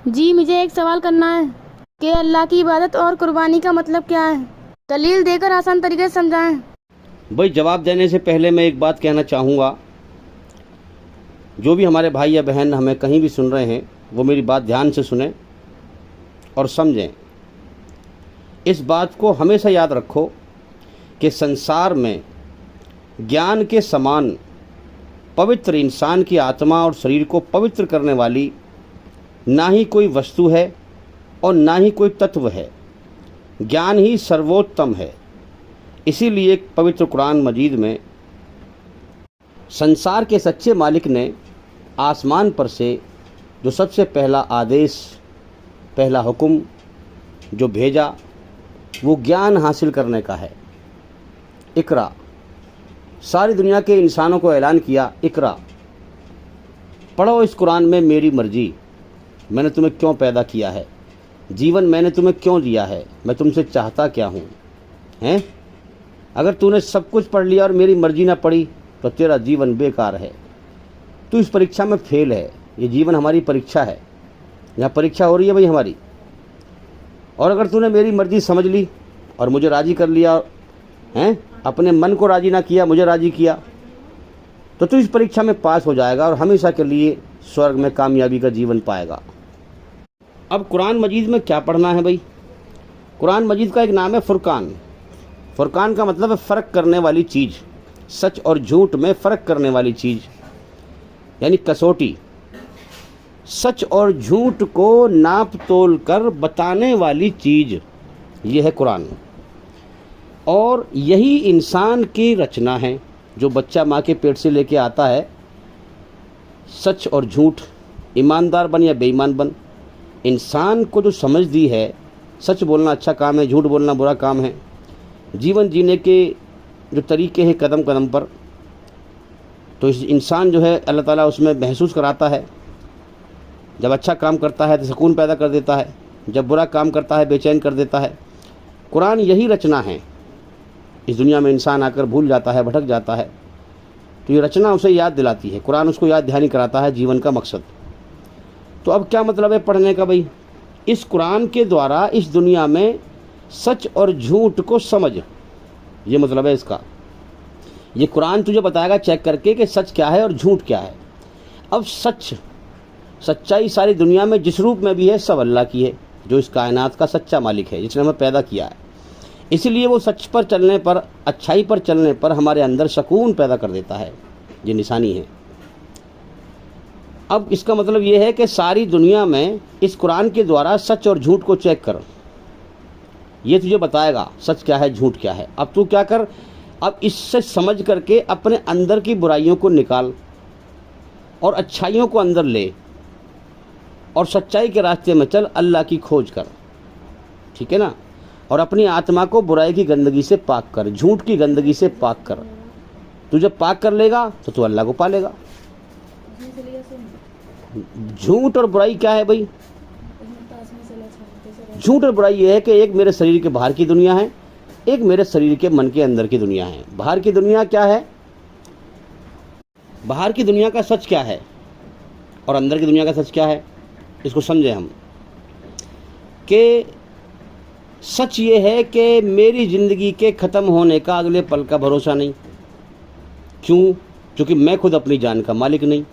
जी मुझे एक सवाल करना है कि अल्लाह की इबादत और कुर्बानी का मतलब क्या है। दलील देकर आसान तरीके से समझाएं। भाई, जवाब देने से पहले मैं एक बात कहना चाहूँगा। जो भी हमारे भाई या बहन हमें कहीं भी सुन रहे हैं, वो मेरी बात ध्यान से सुने और समझें। इस बात को हमेशा याद रखो कि संसार में ज्ञान के समान पवित्र इंसान की आत्मा और शरीर को पवित्र करने वाली ना ही कोई वस्तु है और ना ही कोई तत्व है। ज्ञान ही सर्वोत्तम है। इसीलिए पवित्र कुरान मजीद में संसार के सच्चे मालिक ने आसमान पर से जो सबसे पहला आदेश, पहला हुक्म जो भेजा, वो ज्ञान हासिल करने का है। इकरा, सारी दुनिया के इंसानों को ऐलान किया, इकरा, पढ़ो इस कुरान में मेरी मर्जी। मैंने तुम्हें क्यों पैदा किया है, जीवन मैंने तुम्हें क्यों दिया है, मैं तुमसे चाहता क्या हूँ। हैं? अगर तूने सब कुछ पढ़ लिया और मेरी मर्जी ना पढ़ी तो तेरा जीवन बेकार है। तू इस परीक्षा में फेल है। ये जीवन हमारी परीक्षा है, यहाँ परीक्षा हो रही है भाई हमारी। और अगर तूने मेरी मर्जी समझ ली और मुझे राज़ी कर लिया, हैं, अपने मन को राज़ी ना किया, मुझे राज़ी किया, तो तू इस परीक्षा में पास हो जाएगा और हमेशा के लिए स्वर्ग में कामयाबी का जीवन पाएगा। अब कुरान मजीद में क्या पढ़ना है भाई? कुरान मजीद का एक नाम है फुरकान। फुरकान का मतलब है फ़र्क करने वाली चीज़, सच और झूठ में फ़र्क करने वाली चीज़, यानी कसौटी। सच और झूठ को नाप तोल कर बताने वाली चीज़, ये है कुरान। और यही इंसान की रचना है। जो बच्चा माँ के पेट से लेके आता है, सच और झूठ, ईमानदार बन या बेईमान बन, इंसान को जो समझ दी है, सच बोलना अच्छा काम है, झूठ बोलना बुरा काम है, जीवन जीने के जो तरीके हैं कदम कदम पर, तो इस इंसान जो है अल्लाह ताला उसमें महसूस कराता है। जब अच्छा काम करता है तो सुकून पैदा कर देता है, जब बुरा काम करता है बेचैन कर देता है। कुरान यही रचना है। इस दुनिया में इंसान आकर भूल जाता है, भटक जाता है, तो ये रचना उसे याद दिलाती है। कुरान उसको याद दहानी कराता है जीवन का मकसद। तो अब क्या मतलब है पढ़ने का भाई? इस कुरान के द्वारा इस दुनिया में सच और झूठ को समझ, ये मतलब है इसका। ये कुरान तुझे बताएगा चेक करके कि सच क्या है और झूठ क्या है। अब सच्चाई सारी दुनिया में जिस रूप में भी है, सब अल्लाह की है, जो इस कायनात का सच्चा मालिक है, जिसने हमें पैदा किया है। इसलिए वो सच पर चलने पर, अच्छाई पर चलने पर हमारे अंदर सुकून पैदा कर देता है। ये निशानी है। अब इसका मतलब ये है कि सारी दुनिया में इस कुरान के द्वारा सच और झूठ को चेक कर। ये तुझे बताएगा सच क्या है, झूठ क्या है। अब तू क्या कर, अब इससे समझ करके अपने अंदर की बुराइयों को निकाल और अच्छाइयों को अंदर ले और सच्चाई के रास्ते में चल, अल्लाह की खोज कर, ठीक है ना। और अपनी आत्मा को बुराई की गंदगी से पाक कर, झूठ की गंदगी से पाक कर। तू जब पाक कर लेगा तो तू अल्लाह को पा लेगा। झूठ और बुराई क्या है भाई? झूठ और बुराई ये है कि एक मेरे शरीर के बाहर की दुनिया है, एक मेरे शरीर के मन के अंदर की दुनिया है। बाहर की दुनिया क्या है? बाहर की दुनिया का सच क्या है और अंदर की दुनिया का सच क्या है, इसको समझे हम। कि सच ये है कि मेरी ज़िंदगी के ख़त्म होने का अगले पल का भरोसा नहीं। क्यों? क्योंकि मैं खुद अपनी जान का मालिक नहीं।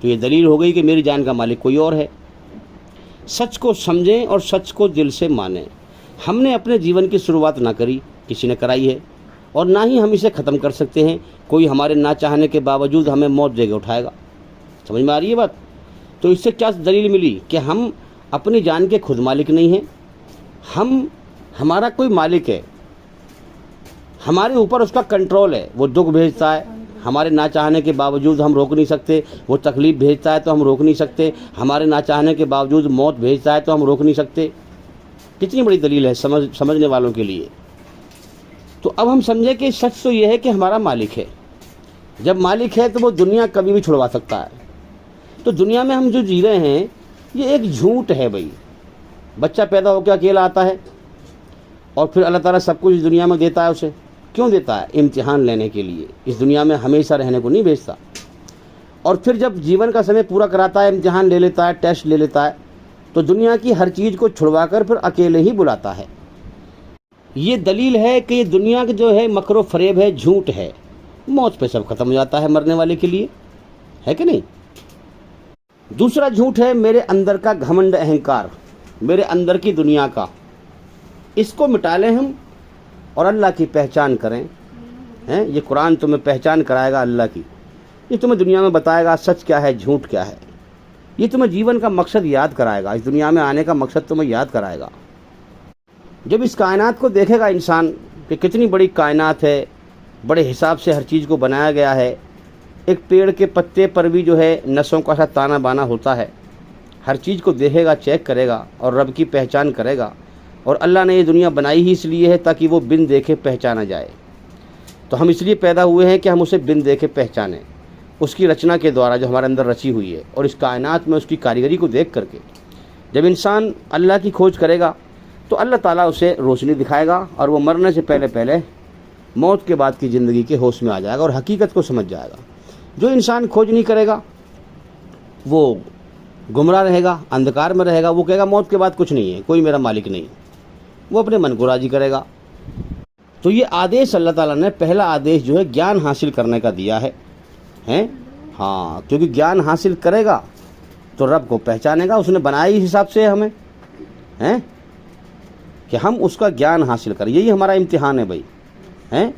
तो ये दलील हो गई कि मेरी जान का मालिक कोई और है। सच को समझें और सच को दिल से मानें। हमने अपने जीवन की शुरुआत ना करी, किसी ने कराई है, और ना ही हम इसे ख़त्म कर सकते हैं। कोई हमारे ना चाहने के बावजूद हमें मौत देके उठाएगा। समझ में आ रही है बात? तो इससे क्या दलील मिली कि हम अपनी जान के खुद मालिक नहीं हैं। हमारा कोई मालिक है, हमारे ऊपर उसका कंट्रोल है। वो दुख भेजता है, हमारे ना चाहने के बावजूद हम रोक नहीं सकते। वो तकलीफ़ भेजता है तो हम रोक नहीं सकते। हमारे ना चाहने के बावजूद मौत भेजता है तो हम रोक नहीं सकते। कितनी बड़ी दलील है समझने वालों के लिए। तो अब हम समझे कि सच तो ये है कि हमारा मालिक है। जब मालिक है तो वो दुनिया कभी भी छुड़वा सकता है। तो दुनिया में हम जो जी रहे हैं ये एक झूठ है भाई। बच्चा पैदा होकर अकेला आता है और फिर अल्लाह ताला सब कुछ इस दुनिया में देता है उसे। क्यों देता है? इम्तिहान लेने के लिए। इस दुनिया में हमेशा रहने को नहीं भेजता। और फिर जब जीवन का समय पूरा कराता है, इम्तिहान ले लेता है, टेस्ट ले लेता है, तो दुनिया की हर चीज़ को छुड़वाकर फिर अकेले ही बुलाता है। ये दलील है कि ये दुनिया का जो है मकरो फरेब है, झूठ है। मौत पे सब खत्म हो जाता है मरने वाले के लिए, है कि नहीं। दूसरा झूठ है मेरे अंदर का घमंड अहंकार, मेरे अंदर की दुनिया का। इसको मिटा लें हम और अल्लाह की पहचान करें। हैं, ये कुरान तुम्हें पहचान कराएगा अल्लाह की। ये तुम्हें दुनिया में बताएगा सच क्या है, झूठ क्या है। ये तुम्हें जीवन का मकसद याद कराएगा, इस दुनिया में आने का मकसद तुम्हें याद कराएगा। जब इस कायनात को देखेगा इंसान कि कितनी बड़ी कायनात है, बड़े हिसाब से हर चीज़ को बनाया गया है। एक पेड़ के पत्ते पर भी जो है नसों का सा ताना बाना होता है। हर चीज़ को देखेगा, चेक करेगा और रब की पहचान करेगा। और अल्लाह ने ये दुनिया बनाई ही इसलिए है ताकि वो बिन देखे पहचाना जाए। तो हम इसलिए पैदा हुए हैं कि हम उसे बिन देखे पहचानें, उसकी रचना के द्वारा जो हमारे अंदर रची हुई है। और इस कायनात में उसकी कारीगरी को देख करके जब इंसान अल्लाह की खोज करेगा तो अल्लाह ताला उसे रोशनी दिखाएगा और वो मरने से पहले पहले मौत के बाद की ज़िंदगी के होश में आ जाएगा और हकीकत को समझ जाएगा। जो इंसान खोज नहीं करेगा वो गुमराह रहेगा, अंधकार में रहेगा। वो कहेगा मौत के बाद कुछ नहीं है, कोई मेरा मालिक नहीं। वो अपने मन को राजी करेगा। तो ये आदेश अल्लाह ताला ने, पहला आदेश जो है ज्ञान हासिल करने का दिया है, हैं। हाँ, क्योंकि ज्ञान हासिल करेगा तो रब को पहचानेगा। उसने बनाया इस हिसाब से हमें, हैं, कि हम उसका ज्ञान हासिल करें। यही हमारा इम्तिहान है भाई, हैं।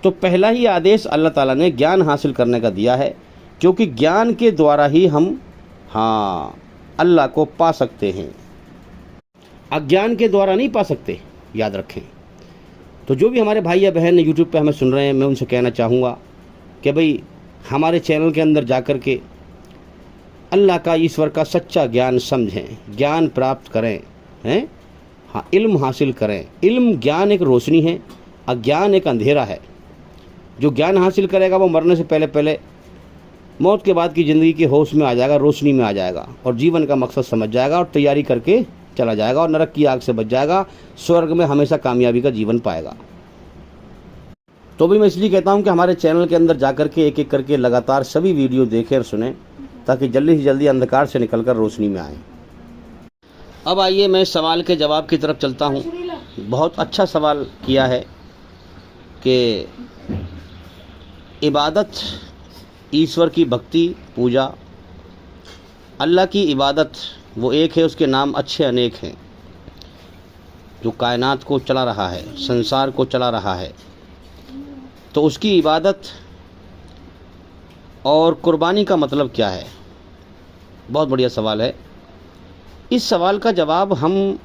तो पहला ही आदेश अल्लाह ताला ने ज्ञान हासिल करने का दिया है, क्योंकि ज्ञान के द्वारा ही हम अल्लाह को पा सकते हैं। अज्ञान के द्वारा नहीं पा सकते, याद रखें। तो जो भी हमारे भाई या बहन यूट्यूब पे हमें सुन रहे हैं, मैं उनसे कहना चाहूँगा कि भाई हमारे चैनल के अंदर जा कर के अल्लाह का, ईश्वर का सच्चा ज्ञान समझें, ज्ञान प्राप्त करें, हैं। हाँ, इल्म हासिल करें। इल्म, ज्ञान एक रोशनी है, अज्ञान एक अंधेरा है। जो ज्ञान हासिल करेगा वो मरने से पहले पहले मौत के बाद की ज़िंदगी के होश में आ जाएगा, रोशनी में आ जाएगा और जीवन का मकसद समझ जाएगा और तैयारी करके चला जाएगा और नरक की आग से बच जाएगा, स्वर्ग में हमेशा कामयाबी का जीवन पाएगा। तो भी मैं इसलिए कहता हूँ कि हमारे चैनल के अंदर जा कर के एक एक करके लगातार सभी वीडियो देखें और सुनें, ताकि जल्दी से जल्दी अंधकार से निकलकर रोशनी में आएँ। अब आइए मैं सवाल के जवाब की तरफ चलता हूँ। बहुत अच्छा सवाल किया है कि इबादत, ईश्वर की भक्ति, पूजा, अल्लाह की इबादत वो एक है, उसके नाम अच्छे अनेक हैं। जो कायनात को चला रहा है, संसार को चला रहा है, तो उसकी इबादत और कुर्बानी का मतलब क्या है? बहुत बढ़िया सवाल है। इस सवाल का जवाब हम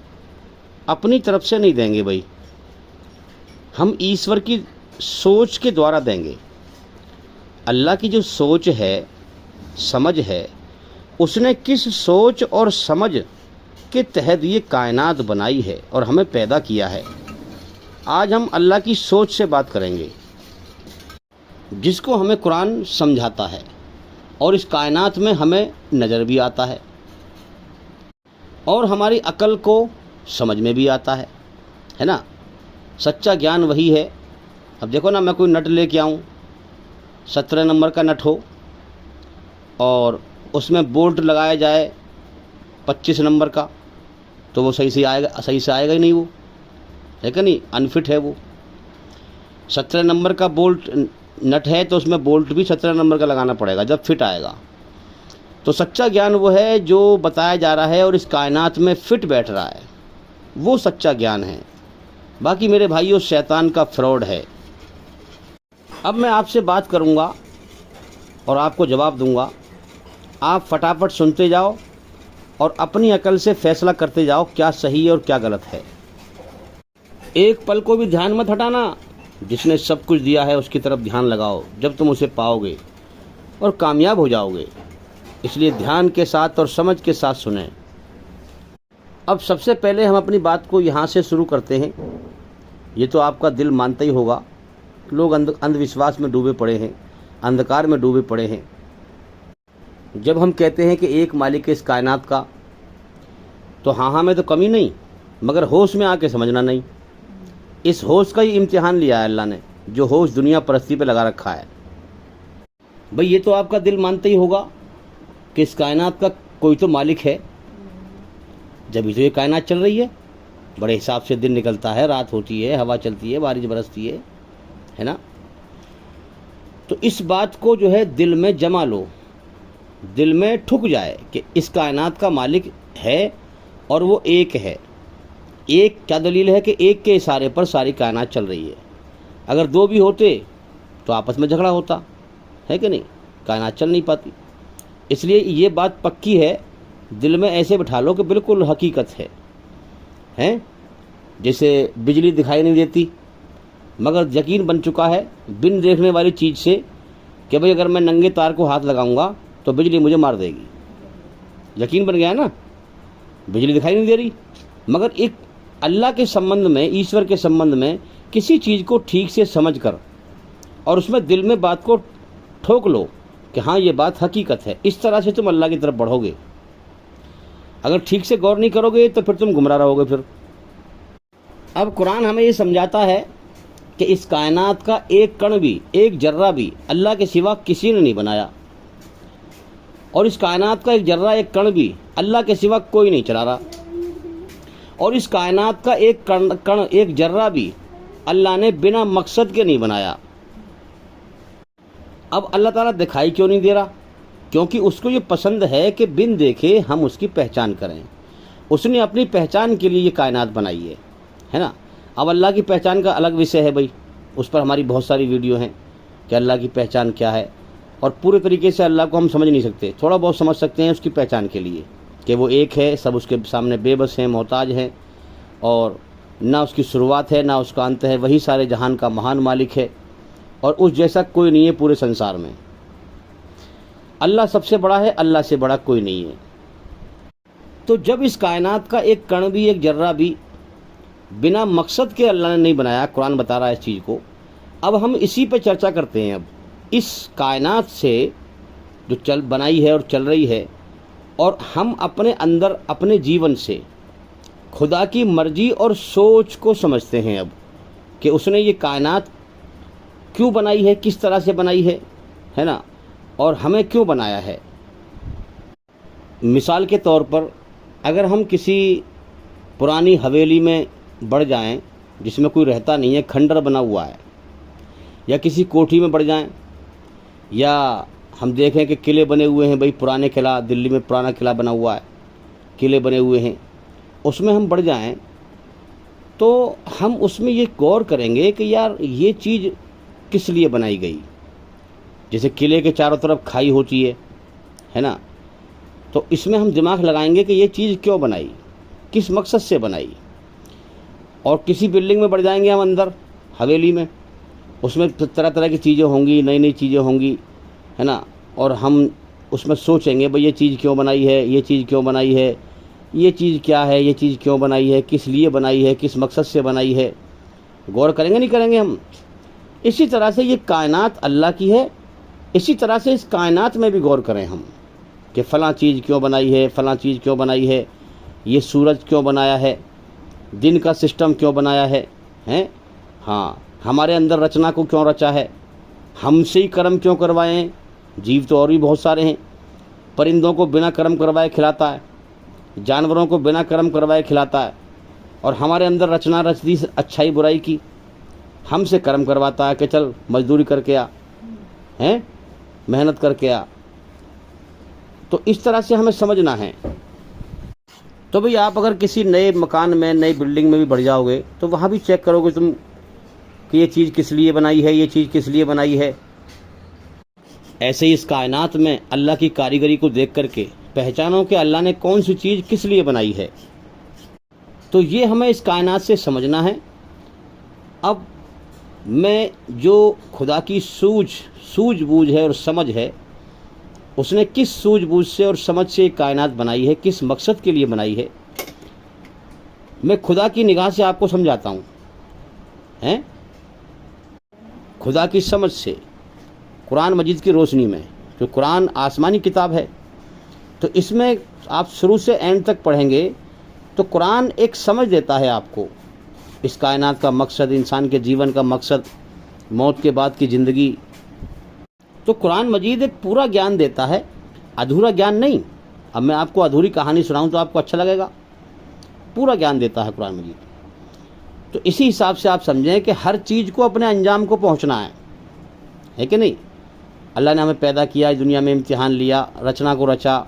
अपनी तरफ से नहीं देंगे भाई, हम ईश्वर की सोच के द्वारा देंगे। अल्लाह की जो सोच है, समझ है, उसने किस सोच और समझ के तहत ये कायनात बनाई है और हमें पैदा किया है। आज हम अल्लाह की सोच से बात करेंगे, जिसको हमें कुरान समझाता है और इस कायनात में हमें नज़र भी आता है और हमारी अकल को समझ में भी आता है ना। सच्चा ज्ञान वही है। अब देखो ना, मैं कोई नट लेके आऊँ, 17 नंबर का नट हो और उसमें बोल्ट लगाया जाए 25 नंबर का, तो वो सही से आएगा ही नहीं, वो है कि नहीं, अनफिट है वो। 17 नंबर का बोल्ट नट है तो उसमें बोल्ट भी 17 नंबर का लगाना पड़ेगा, जब फिट आएगा। तो सच्चा ज्ञान वो है जो बताया जा रहा है और इस कायनात में फिट बैठ रहा है, वो सच्चा ज्ञान है। बाकी मेरे भाइयों, शैतान का फ्रॉड है। अब मैं आपसे बात करूंगा और आपको जवाब दूंगा। आप फटाफट सुनते जाओ और अपनी अकल से फैसला करते जाओ क्या सही है और क्या गलत है। एक पल को भी ध्यान मत हटाना। जिसने सब कुछ दिया है उसकी तरफ ध्यान लगाओ, जब तुम उसे पाओगे और कामयाब हो जाओगे। इसलिए ध्यान के साथ और समझ के साथ सुनें। अब सबसे पहले हम अपनी बात को यहाँ से शुरू करते हैं। ये तो आपका दिल मानता ही होगा, लोग अंधविश्वास में डूबे पड़े हैं, अंधकार में डूबे पड़े हैं। जब हम कहते हैं कि एक मालिक है इस कायनात का, तो हाँ में तो कमी नहीं, मगर होश में आके समझना नहीं। इस होश का ही इम्तिहान लिया है अल्लाह ने, जो होश दुनिया परस्ती पे लगा रखा है। भाई ये तो आपका दिल मानता ही होगा कि इस कायनात का कोई तो मालिक है, जब तो ये कायनात चल रही है। बड़े हिसाब से दिन निकलता है, रात होती है, हवा चलती है, बारिश बरसती है ना। तो इस बात को जो है दिल में जमा लो, दिल में ठुक जाए कि इस कायनात का मालिक है और वो एक है। एक क्या दलील है कि एक के इशारे पर सारी कायनात चल रही है। अगर दो भी होते तो आपस में झगड़ा होता है कि नहीं, कायनात चल नहीं पाती। इसलिए ये बात पक्की है, दिल में ऐसे बिठा लो कि बिल्कुल हकीकत है। जैसे बिजली दिखाई नहीं देती, मगर यकीन बन चुका है बिन देखने वाली चीज़ से कि भाई अगर मैं नंगे तार को हाथ लगाऊंगा तो बिजली मुझे मार देगी। यकीन बन गया है ना, बिजली दिखाई नहीं दे रही। मगर एक अल्लाह के संबंध में, ईश्वर के संबंध में किसी चीज़ को ठीक से समझ कर और उसमें दिल में बात को ठोक लो कि हाँ ये बात हकीकत है, इस तरह से तुम अल्लाह की तरफ बढ़ोगे। अगर ठीक से गौर नहीं करोगे तो फिर तुम गुमराह रहोगे। फिर अब कुरान हमें ये समझाता है कि इस कायनात का एक कण भी, एक जर्रा भी अल्लाह के सिवा किसी ने नहीं बनाया, और इस कायनात का एक जर्रा, एक कण भी अल्लाह के सिवा कोई नहीं चला रहा, और इस कायनात का एक कण, एक जर्रा भी अल्लाह ने बिना मकसद के नहीं बनाया। अब अल्लाह ताला दिखाई क्यों नहीं दे रहा? क्योंकि उसको ये पसंद है कि बिन देखे हम उसकी पहचान करें। उसने अपनी पहचान के लिए ये कायनात बनाई है ना। अब अल्लाह की पहचान का अलग विषय है भाई, उस पर हमारी बहुत सारी वीडियो हैं कि अल्लाह की पहचान क्या है, और पूरे तरीके से अल्लाह को हम समझ नहीं सकते, थोड़ा बहुत समझ सकते हैं उसकी पहचान के लिए कि वो एक है, सब उसके सामने बेबस हैं, मोहताज हैं, और ना उसकी शुरुआत है ना उसका अंत है। वही सारे जहान का महान मालिक है और उस जैसा कोई नहीं है पूरे संसार में। अल्लाह सबसे बड़ा है, अल्लाह से बड़ा कोई नहीं है। तो जब इस कायनात का एक कण भी, एक जर्रा भी बिना मकसद के अल्लाह ने नहीं बनाया, कुरान बता रहा है इस चीज़ को। अब हम इसी पे चर्चा करते हैं। अब इस कायनात से जो बनाई है और चल रही है, और हम अपने अंदर अपने जीवन से खुदा की मर्जी और सोच को समझते हैं अब कि उसने ये कायनात क्यों बनाई है, किस तरह से बनाई है ना, और हमें क्यों बनाया है। मिसाल के तौर पर अगर हम किसी पुरानी हवेली में बढ़ जाएं जिसमें कोई रहता नहीं है, खंडर बना हुआ है, या किसी कोठी में बढ़ जाएं, या हम देखें कि किले बने हुए हैं भाई, पुराने किला, दिल्ली में पुराना किला बना हुआ है, किले बने हुए हैं, उसमें हम बढ़ जाएं तो हम उसमें ये गौर करेंगे कि यार ये चीज़ किस लिए बनाई गई। जैसे किले के चारों तरफ खाई होती है ना, तो इसमें हम दिमाग लगाएंगे कि ये चीज़ क्यों बनाई, किस मकसद से बनाई। और किसी बिल्डिंग में बढ़ जाएंगे हम अंदर हवेली में, उसमें तरह तरह की चीज़ें होंगी, नई नई चीज़ें होंगी, है ना, और हम उसमें सोचेंगे भाई ये चीज़ क्यों बनाई है, ये चीज़ क्यों बनाई है, ये चीज़ क्या है, ये चीज़ क्यों बनाई है, किस लिए बनाई है, किस मकसद से बनाई है। गौर करेंगे नहीं करेंगे हम। इसी तरह से ये कायनात अल्लाह की है, इसी तरह से इस कायनात में भी गौर करें हम कि फ़लाँ चीज़ क्यों बनाई है, फ़लाँ चीज़ क्यों बनाई है, ये सूरज क्यों बनाया है, दिन का सिस्टम क्यों बनाया है, हाँ, हमारे अंदर रचना को क्यों रचा है, हमसे ही कर्म क्यों करवाए हैं। जीव तो और भी बहुत सारे हैं, परिंदों को बिना कर्म करवाए खिलाता है, जानवरों को बिना कर्म करवाए खिलाता है, और हमारे अंदर रचना रच दी अच्छाई बुराई की, हमसे कर्म करवाता है कि चल मजदूरी करके आ, हैं, मेहनत करके आ। तो इस तरह से हमें समझना है। तो भाई आप अगर किसी नए मकान में, नई बिल्डिंग में भी बढ़ जाओगे तो वहाँ भी चेक करोगे तुम कि ये चीज़ किस लिए बनाई है, ये चीज़ किस लिए बनाई है। ऐसे ही इस कायनात में अल्लाह की कारीगरी को देख करके पहचानो कि अल्लाह ने कौन सी चीज़ किस लिए बनाई है। तो ये हमें इस कायनात से समझना है। अब मैं जो खुदा की सूझबूझ है और समझ है, उसने किस सूझबूझ से और समझ से कायनात बनाई है, किस मकसद के लिए बनाई है, मैं खुदा की निगाह से आपको समझाता हूँ, हैं, खुदा की समझ से, कुरान मजीद की रोशनी में। जो कुरान आसमानी किताब है, तो इसमें आप शुरू से एंड तक पढ़ेंगे तो कुरान एक समझ देता है आपको इस कायनात का मकसद, इंसान के जीवन का मकसद, मौत के बाद की ज़िंदगी। तो कुरान मजीद एक पूरा ज्ञान देता है, अधूरा ज्ञान नहीं। अब मैं आपको अधूरी कहानी सुनाऊं तो आपको अच्छा लगेगा, पूरा ज्ञान देता है कुरान मजीद। तो इसी हिसाब से आप समझें कि हर चीज़ को अपने अंजाम को पहुंचना है कि नहीं। अल्लाह ने हमें पैदा किया, इस दुनिया में इम्तिहान लिया, रचना को रचा,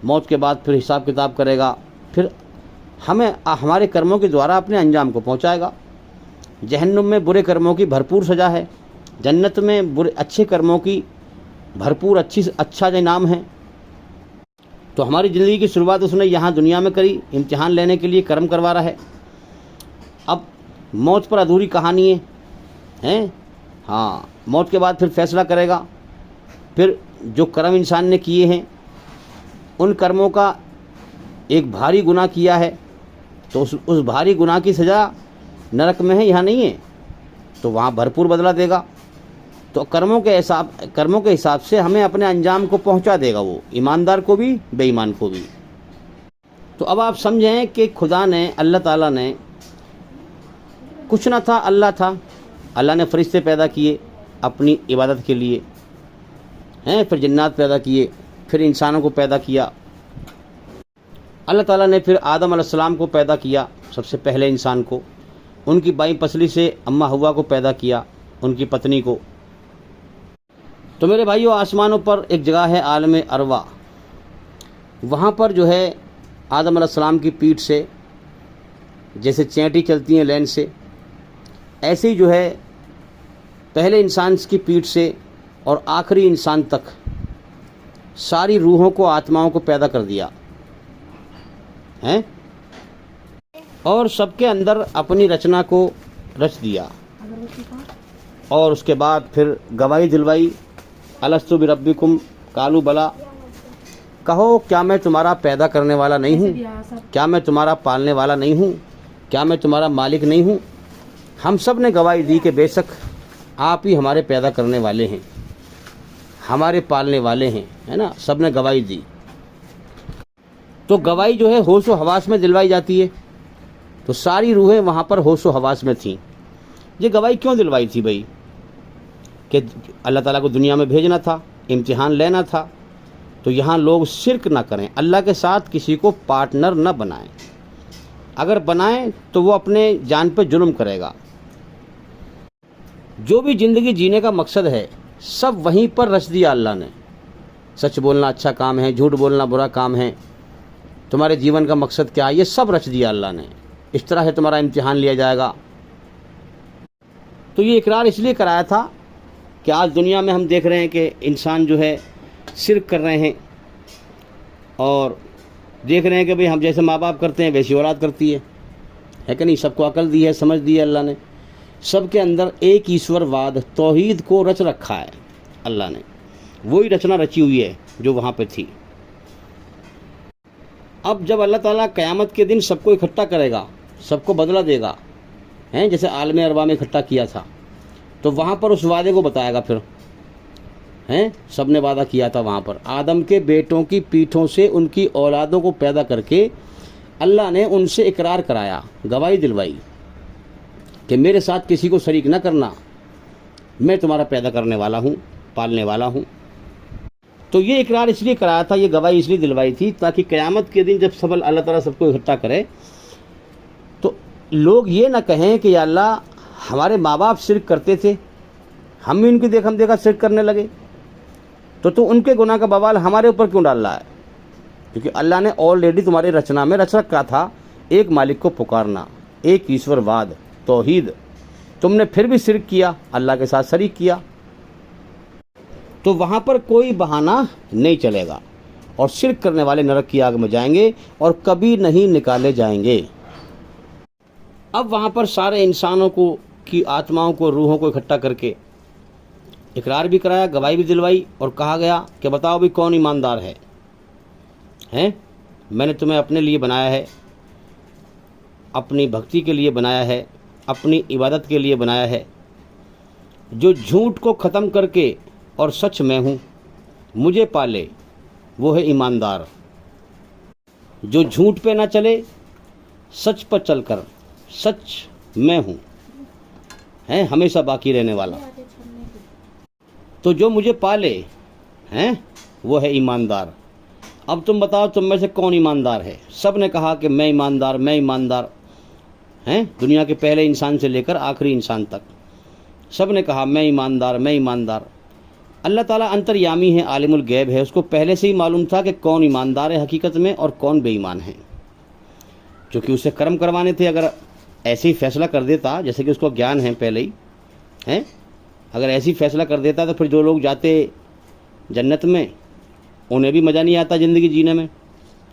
मौत के बाद फिर हिसाब किताब करेगा, फिर हमें हमारे कर्मों के द्वारा अपने अंजाम को पहुंचाएगा। जहन्नुम में बुरे कर्मों की भरपूर सज़ा है, जन्नत में बुरे अच्छे कर्मों की भरपूर अच्छा इनाम है। तो हमारी ज़िंदगी की शुरुआत उसने यहाँ दुनिया में करी, इम्तिहान लेने के लिए कर्म करवा रहा है। अब मौत पर अधूरी कहानी है, हाँ, मौत के बाद फिर फैसला करेगा। फिर जो कर्म इंसान ने किए हैं उन कर्मों का एक भारी गुनाह किया है तो उस भारी गुनाह की सज़ा नरक में है, यहाँ नहीं है, तो वहाँ भरपूर बदला देगा। तो कर्मों के हिसाब से हमें अपने अंजाम को पहुँचा देगा, वो ईमानदार को भी बेईमान को भी। तो अब आप समझें कि खुदा ने, अल्लाह ताला ने, कुछ ना था, अल्लाह था। अल्लाह ने फरिश्ते पैदा किए अपनी इबादत के लिए हैं, फिर जिन्नात पैदा किए, फिर इंसानों को पैदा किया। अल्लाह ताला ने फिर आदम अलैहिस्सलाम को पैदा किया, सबसे पहले इंसान को, उनकी बाई पसली से अम्मा हव्वा को पैदा किया, उनकी पत्नी को। तो मेरे भाइयों, आसमानों पर एक जगह है आलम अरवा, वहाँ पर जो है आदम अलैहिस्सलाम की पीठ से जैसे चैंटी चलती हैं लाइन से, ऐसे ही जो है पहले इंसान की पीठ से और आखिरी इंसान तक सारी रूहों को, आत्माओं को पैदा कर दिया हैं, और सबके अंदर अपनी रचना को रच दिया। और उसके बाद फिर गवाही दिलवाई, अलस्तु बिरब्बिकुम कालू बला, कहो क्या मैं तुम्हारा पैदा करने वाला नहीं हूँ, क्या मैं तुम्हारा पालने वाला नहीं हूँ, क्या मैं तुम्हारा मालिक नहीं हूँ। हम सब ने गवाही दी कि बेशक आप ही हमारे पैदा करने वाले हैं, हमारे पालने वाले हैं, है ना, सब ने गवाही दी। तो गवाही जो है होश व हवास में दिलवाई जाती है, तो सारी रूहें वहाँ पर होश व हवास में थीं। ये गवाही क्यों दिलवाई थी भाई? कि अल्लाह ताला को दुनिया में भेजना था, इम्तिहान लेना था, तो यहाँ लोग शिर्क ना करें, अल्लाह के साथ किसी को पार्टनर न बनाएं। अगर बनाएं तो वो अपने जान पे जुल्म करेगा। जो भी ज़िंदगी जीने का मकसद है सब वहीं पर रच दिया अल्लाह ने। सच बोलना अच्छा काम है, झूठ बोलना बुरा काम है, तुम्हारे जीवन का मकसद क्या है, ये सब रच दिया अल्लाह ने। इस तरह से तुम्हारा इम्तिहान लिया जाएगा। तो ये इकरार इसलिए कराया था कि आज दुनिया में हम देख रहे हैं कि इंसान जो है शिर्क कर रहे हैं, और देख रहे हैं कि भाई हम जैसे माँ बाप करते हैं वैसी औलाद करती है कि नहीं। सबको अकल दी है, समझ दी है अल्लाह ने, सबके अंदर एक ईश्वरवाद, तौहीद को रच रखा है अल्लाह ने। वही रचना रची हुई है जो वहाँ पे थी। अब जब अल्लाह ताला क़यामत के दिन सबको इकट्ठा करेगा, सबको बदला देगा, हैं, जैसे आलम अरवा में इकट्ठा किया था, तो वहाँ पर उस वादे को बताएगा। फिर हैं, सब ने वादा किया था वहाँ पर, आदम के बेटों की पीठों से उनकी औलादों को पैदा करके अल्लाह ने उनसे इकरार कराया, गवाही दिलवाई कि मेरे साथ किसी को शरीक न करना, मैं तुम्हारा पैदा करने वाला हूँ, पालने वाला हूँ। तो ये इकरार इसलिए कराया था, ये गवाही इसलिए दिलवाई थी ताकि क़यामत के दिन जब सब अल्लाह ताला सबको इकट्ठा करे तो लोग ये ना कहें कि या अल्लाह हमारे माँ बाप शिर्क करते थे, हम भी उनकी देखा शिर्क करने लगे, तो उनके गुनाह का बवाल हमारे ऊपर क्यों डाल रहा है? क्योंकि अल्लाह ने ऑलरेडी तुम्हारी रचना में रच रखा था एक मालिक को पुकारना, एक ईश्वरवाद, तौहीद। तुमने फिर भी शिर्क किया, अल्लाह के साथ शरीक किया, तो वहाँ पर कोई बहाना नहीं चलेगा, और शिर्क करने वाले नरक की आग में जाएंगे और कभी नहीं निकाले जाएंगे। अब वहाँ पर सारे इंसानों को की आत्माओं को, रूहों को इकट्ठा करके इकरार भी कराया, गवाही भी दिलवाई, और कहा गया कि बताओ भी कौन ईमानदार है? मैंने तुम्हें अपने लिए बनाया है, अपनी भक्ति के लिए बनाया है, अपनी इबादत के लिए बनाया है। जो झूठ को ख़त्म करके और सच में हूँ मुझे पाले वो है ईमानदार। जो झूठ पे ना चले, सच पर चलकर सच मैं हूँ, है हमेशा बाकी रहने वाला। तो जो मुझे पाले हैं वो है ईमानदार। अब तुम बताओ तुम में से कौन ईमानदार है। सब ने कहा कि मैं ईमानदार, मैं ईमानदार हैं। दुनिया के पहले इंसान से लेकर आखिरी इंसान तक सब ने कहा मैं ईमानदार, मैं ईमानदार। अल्लाह ताला अंतर्यामी है, आलिमुल गैब है, उसको पहले से ही मालूम था कि कौन ईमानदार है हकीकत में और कौन बेईमान है। क्योंकि उसे कर्म करवाने थे, अगर ऐसे ही फैसला कर देता, जैसे कि उसको ज्ञान है पहले ही हैं, अगर ऐसे ही फैसला कर देता तो फिर जो लोग जाते जन्नत में उन्हें भी मज़ा नहीं आता ज़िंदगी जीने में।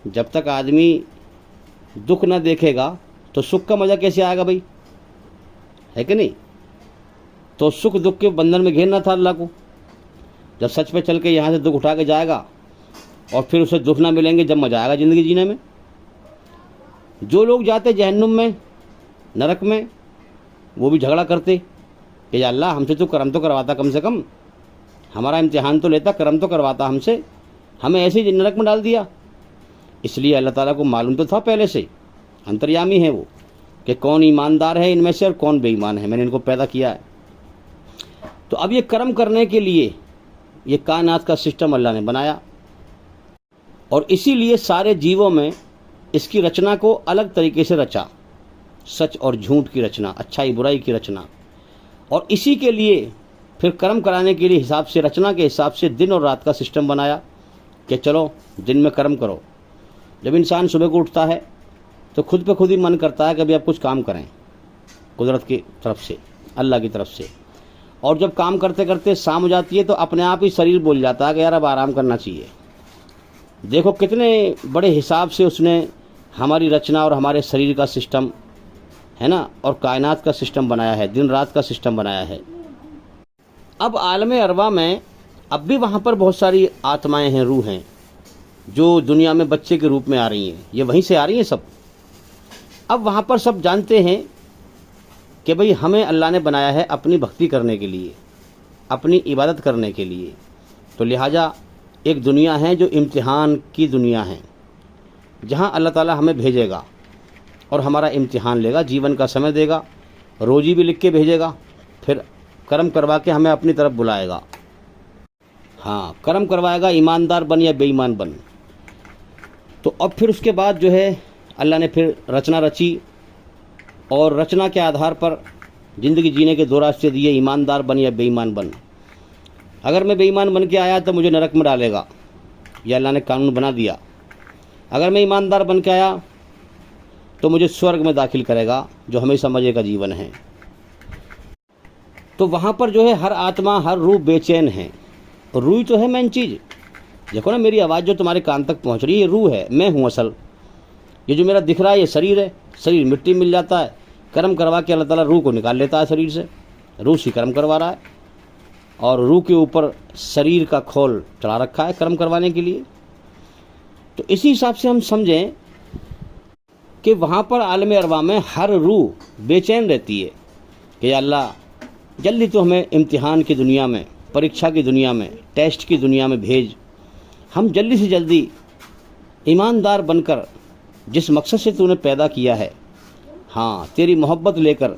जब तक आदमी दुख ना देखेगा तो सुख का मज़ा कैसे आएगा भाई, है कि नहीं। तो सुख दुख के बंधन में घेरना था अल्लाह को। जब सच पे चल के यहाँ से दुख उठा के जाएगा और फिर उसे दुख ना मिलेंगे, जब मज़ा आएगा ज़िंदगी जीने में। जो लोग जाते जहन्नुम में, नरक में, वो भी झगड़ा करते कि या अल्लाह हमसे तो कर्म तो करवाता, कम से कम हमारा इम्तिहान तो लेता, कर्म तो करवाता हमसे, हमें ऐसे ही नरक में डाल दिया। इसलिए अल्लाह ताला को मालूम तो था पहले से, अंतर्यामी है वो, कि कौन ईमानदार है इनमें से और कौन बेईमान है। मैंने इनको पैदा किया है। तो अब ये कर्म करने के लिए ये कायनात का सिस्टम अल्लाह ने बनाया और इसीलिए सारे जीवों में इसकी रचना को अलग तरीके से रचा, सच और झूठ की रचना, अच्छाई बुराई की रचना। और इसी के लिए फिर कर्म कराने के लिए हिसाब से, रचना के हिसाब से दिन और रात का सिस्टम बनाया कि चलो दिन में कर्म करो। जब इंसान सुबह को उठता है तो खुद पे खुद ही मन करता है कि अभी आप कुछ काम करें, कुदरत की तरफ से, अल्लाह की तरफ से। और जब काम करते करते शाम हो जाती है तो अपने आप ही शरीर बोल जाता है कि यार अब आराम करना चाहिए। देखो कितने बड़े हिसाब से उसने हमारी रचना और हमारे शरीर का सिस्टम है ना, और कायनात का सिस्टम बनाया है, दिन रात का सिस्टम बनाया है। अब आलम अरवा में अब भी वहाँ पर बहुत सारी आत्माएं हैं, रूह हैं, जो दुनिया में बच्चे के रूप में आ रही हैं। ये वहीं से आ रही हैं सब। अब वहाँ पर सब जानते हैं कि भाई हमें अल्लाह ने बनाया है अपनी भक्ति करने के लिए, अपनी इबादत करने के लिए। तो लिहाजा एक दुनिया है जो इम्तिहान की दुनिया है, जहाँ अल्लाह ताला हमें भेजेगा और हमारा इम्तिहान लेगा, जीवन का समय देगा, रोजी भी लिख के भेजेगा, फिर कर्म करवा के हमें अपनी तरफ बुलाएगा। हाँ, कर्म करवाएगा, ईमानदार बन या बेईमान बन। तो अब फिर उसके बाद जो है अल्लाह ने फिर रचना रची और रचना के आधार पर ज़िंदगी जीने के दो रास्ते दिए, ईमानदार बन या बेईमान बन। अगर मैं बेईमान बन के आया तो मुझे नरक में डालेगा, यह अल्लाह ने कानून बना दिया। अगर मैं ईमानदार बन के आया तो मुझे स्वर्ग में दाखिल करेगा, जो हमेशा मज़े का जीवन है। तो वहाँ पर जो है हर आत्मा, हर रूह बेचैन है। रूह तो है मेन चीज़। देखो ना, मेरी आवाज़ जो तुम्हारे कान तक पहुँच रही है, ये रूह है, मैं हूँ असल। ये जो मेरा दिख रहा है ये शरीर है, शरीर मिट्टी मिल जाता है, कर्म करवा के अल्लाह ताला रूह को निकाल लेता है शरीर से। रूह से कर्म करवा रहा है और रूह के ऊपर शरीर का खोल चढ़ा रखा है कर्म करवाने के लिए। तो इसी हिसाब से हम समझें कि वहाँ पर आलम अरवा में हर रूह बेचैन रहती है कि अल्लाह जल्दी तो हमें इम्तिहान की दुनिया में, परीक्षा की दुनिया में, टेस्ट की दुनिया में भेज। हम जल्दी से जल्दी ईमानदार बनकर जिस मकसद से तूने पैदा किया है, हाँ, तेरी मोहब्बत लेकर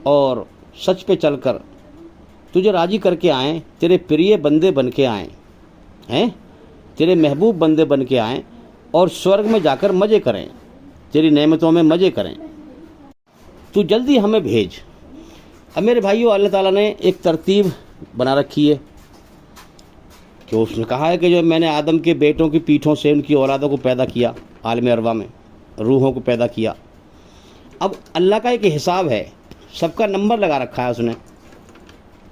और सच पे चलकर तुझे राज़ी करके आएँ, तेरे प्रिय बंदे बन के आएँ, हैं, तेरे महबूब बंदे बन के आएँ और स्वर्ग में जाकर मज़े करें, तेरी नेमतों में मज़े करें। तू जल्दी हमें भेज। अब मेरे भाइयों, अल्लाह ताला ने एक तरतीब बना रखी है कि उसने कहा है कि जो मैंने आदम के बेटों की पीठों से उनकी औलादों को पैदा किया, आलम अरवा में रूहों को पैदा किया। अब अल्लाह का एक हिसाब है, सबका नंबर लगा रखा है उसने,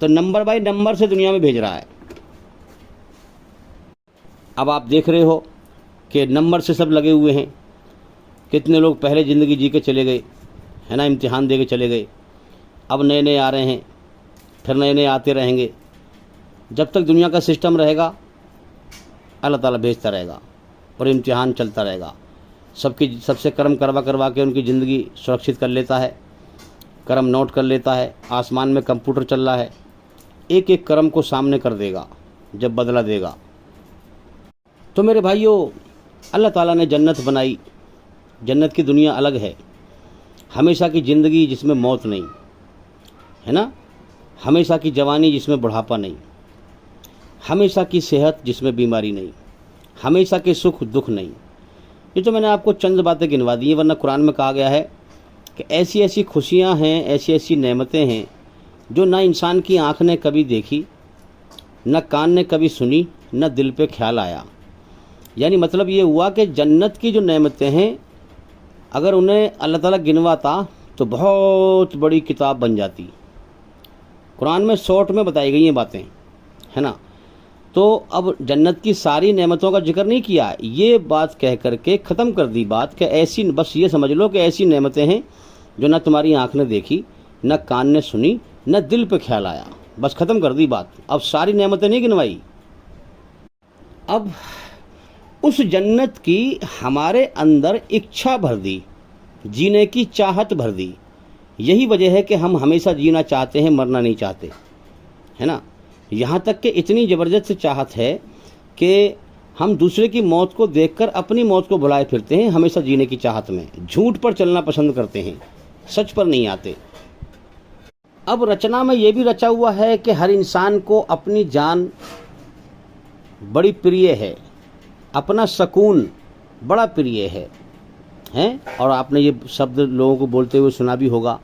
तो नंबर बाई नंबर से दुनिया में भेज रहा है। अब आप देख रहे हो कि नंबर से सब लगे हुए हैं। कितने लोग पहले ज़िंदगी जी के चले गए, है ना, इम्तिहान दे के चले गए। अब नए नए आ रहे हैं, फिर नए नए आते रहेंगे। जब तक दुनिया का सिस्टम रहेगा अल्लाह ताला भेजता रहेगा और इम्तिहान चलता रहेगा। सबसे कर्म करवा के उनकी ज़िंदगी सुरक्षित कर लेता है, कर्म नोट कर लेता है। आसमान में कंप्यूटर चल रहा है, एक एक कर्म को सामने कर देगा जब बदला देगा। तो मेरे भाइयों, अल्लाह ताला ने जन्नत बनाई। जन्नत की दुनिया अलग है, हमेशा की ज़िंदगी जिसमें मौत नहीं, है ना, हमेशा की जवानी जिसमें बुढ़ापा नहीं, हमेशा की सेहत जिसमें बीमारी नहीं, हमेशा के सुख दुख नहीं। ये तो मैंने आपको चंद बातें गिनवा दी हैं, वरना कुरान में कहा गया है कि ऐसी ऐसी खुशियाँ हैं, ऐसी ऐसी नेमतें हैं जो ना इंसान की आँख ने कभी देखी, न कान ने कभी सुनी, न दिल पे ख्याल आया। यानी मतलब ये हुआ कि जन्नत की जो नेमतें हैं, अगर उन्हें अल्लाह ताला गिनवाता तो बहुत बड़ी किताब बन जाती। कुरान में शॉर्ट में बताई गई ये बातें, है ना। तो अब जन्नत की सारी नेमतों का जिक्र नहीं किया, ये बात कह करके ख़त्म कर दी बात कि ऐसी, बस ये समझ लो कि ऐसी नेमतें हैं जो ना तुम्हारी आँख ने देखी, न कान ने सुनी, न दिल पे ख्याल आया। बस ख़त्म कर दी बात, अब सारी नेमतें नहीं गिनवाई। अब उस जन्नत की हमारे अंदर इच्छा भर दी, जीने की चाहत भर दी। यही वजह है कि हम हमेशा जीना चाहते हैं, मरना नहीं चाहते, है ना। यहाँ तक कि इतनी ज़बरदस्त चाहत है कि हम दूसरे की मौत को देखकर अपनी मौत को भुलाए फिरते हैं, हमेशा जीने की चाहत में झूठ पर चलना पसंद करते हैं, सच पर नहीं आते। अब रचना में ये भी रचा हुआ है कि हर इंसान को अपनी जान बड़ी प्रिय है, अपना सुकून बड़ा प्रिय है, हैं। और आपने ये शब्द लोगों को बोलते हुए सुना भी होगा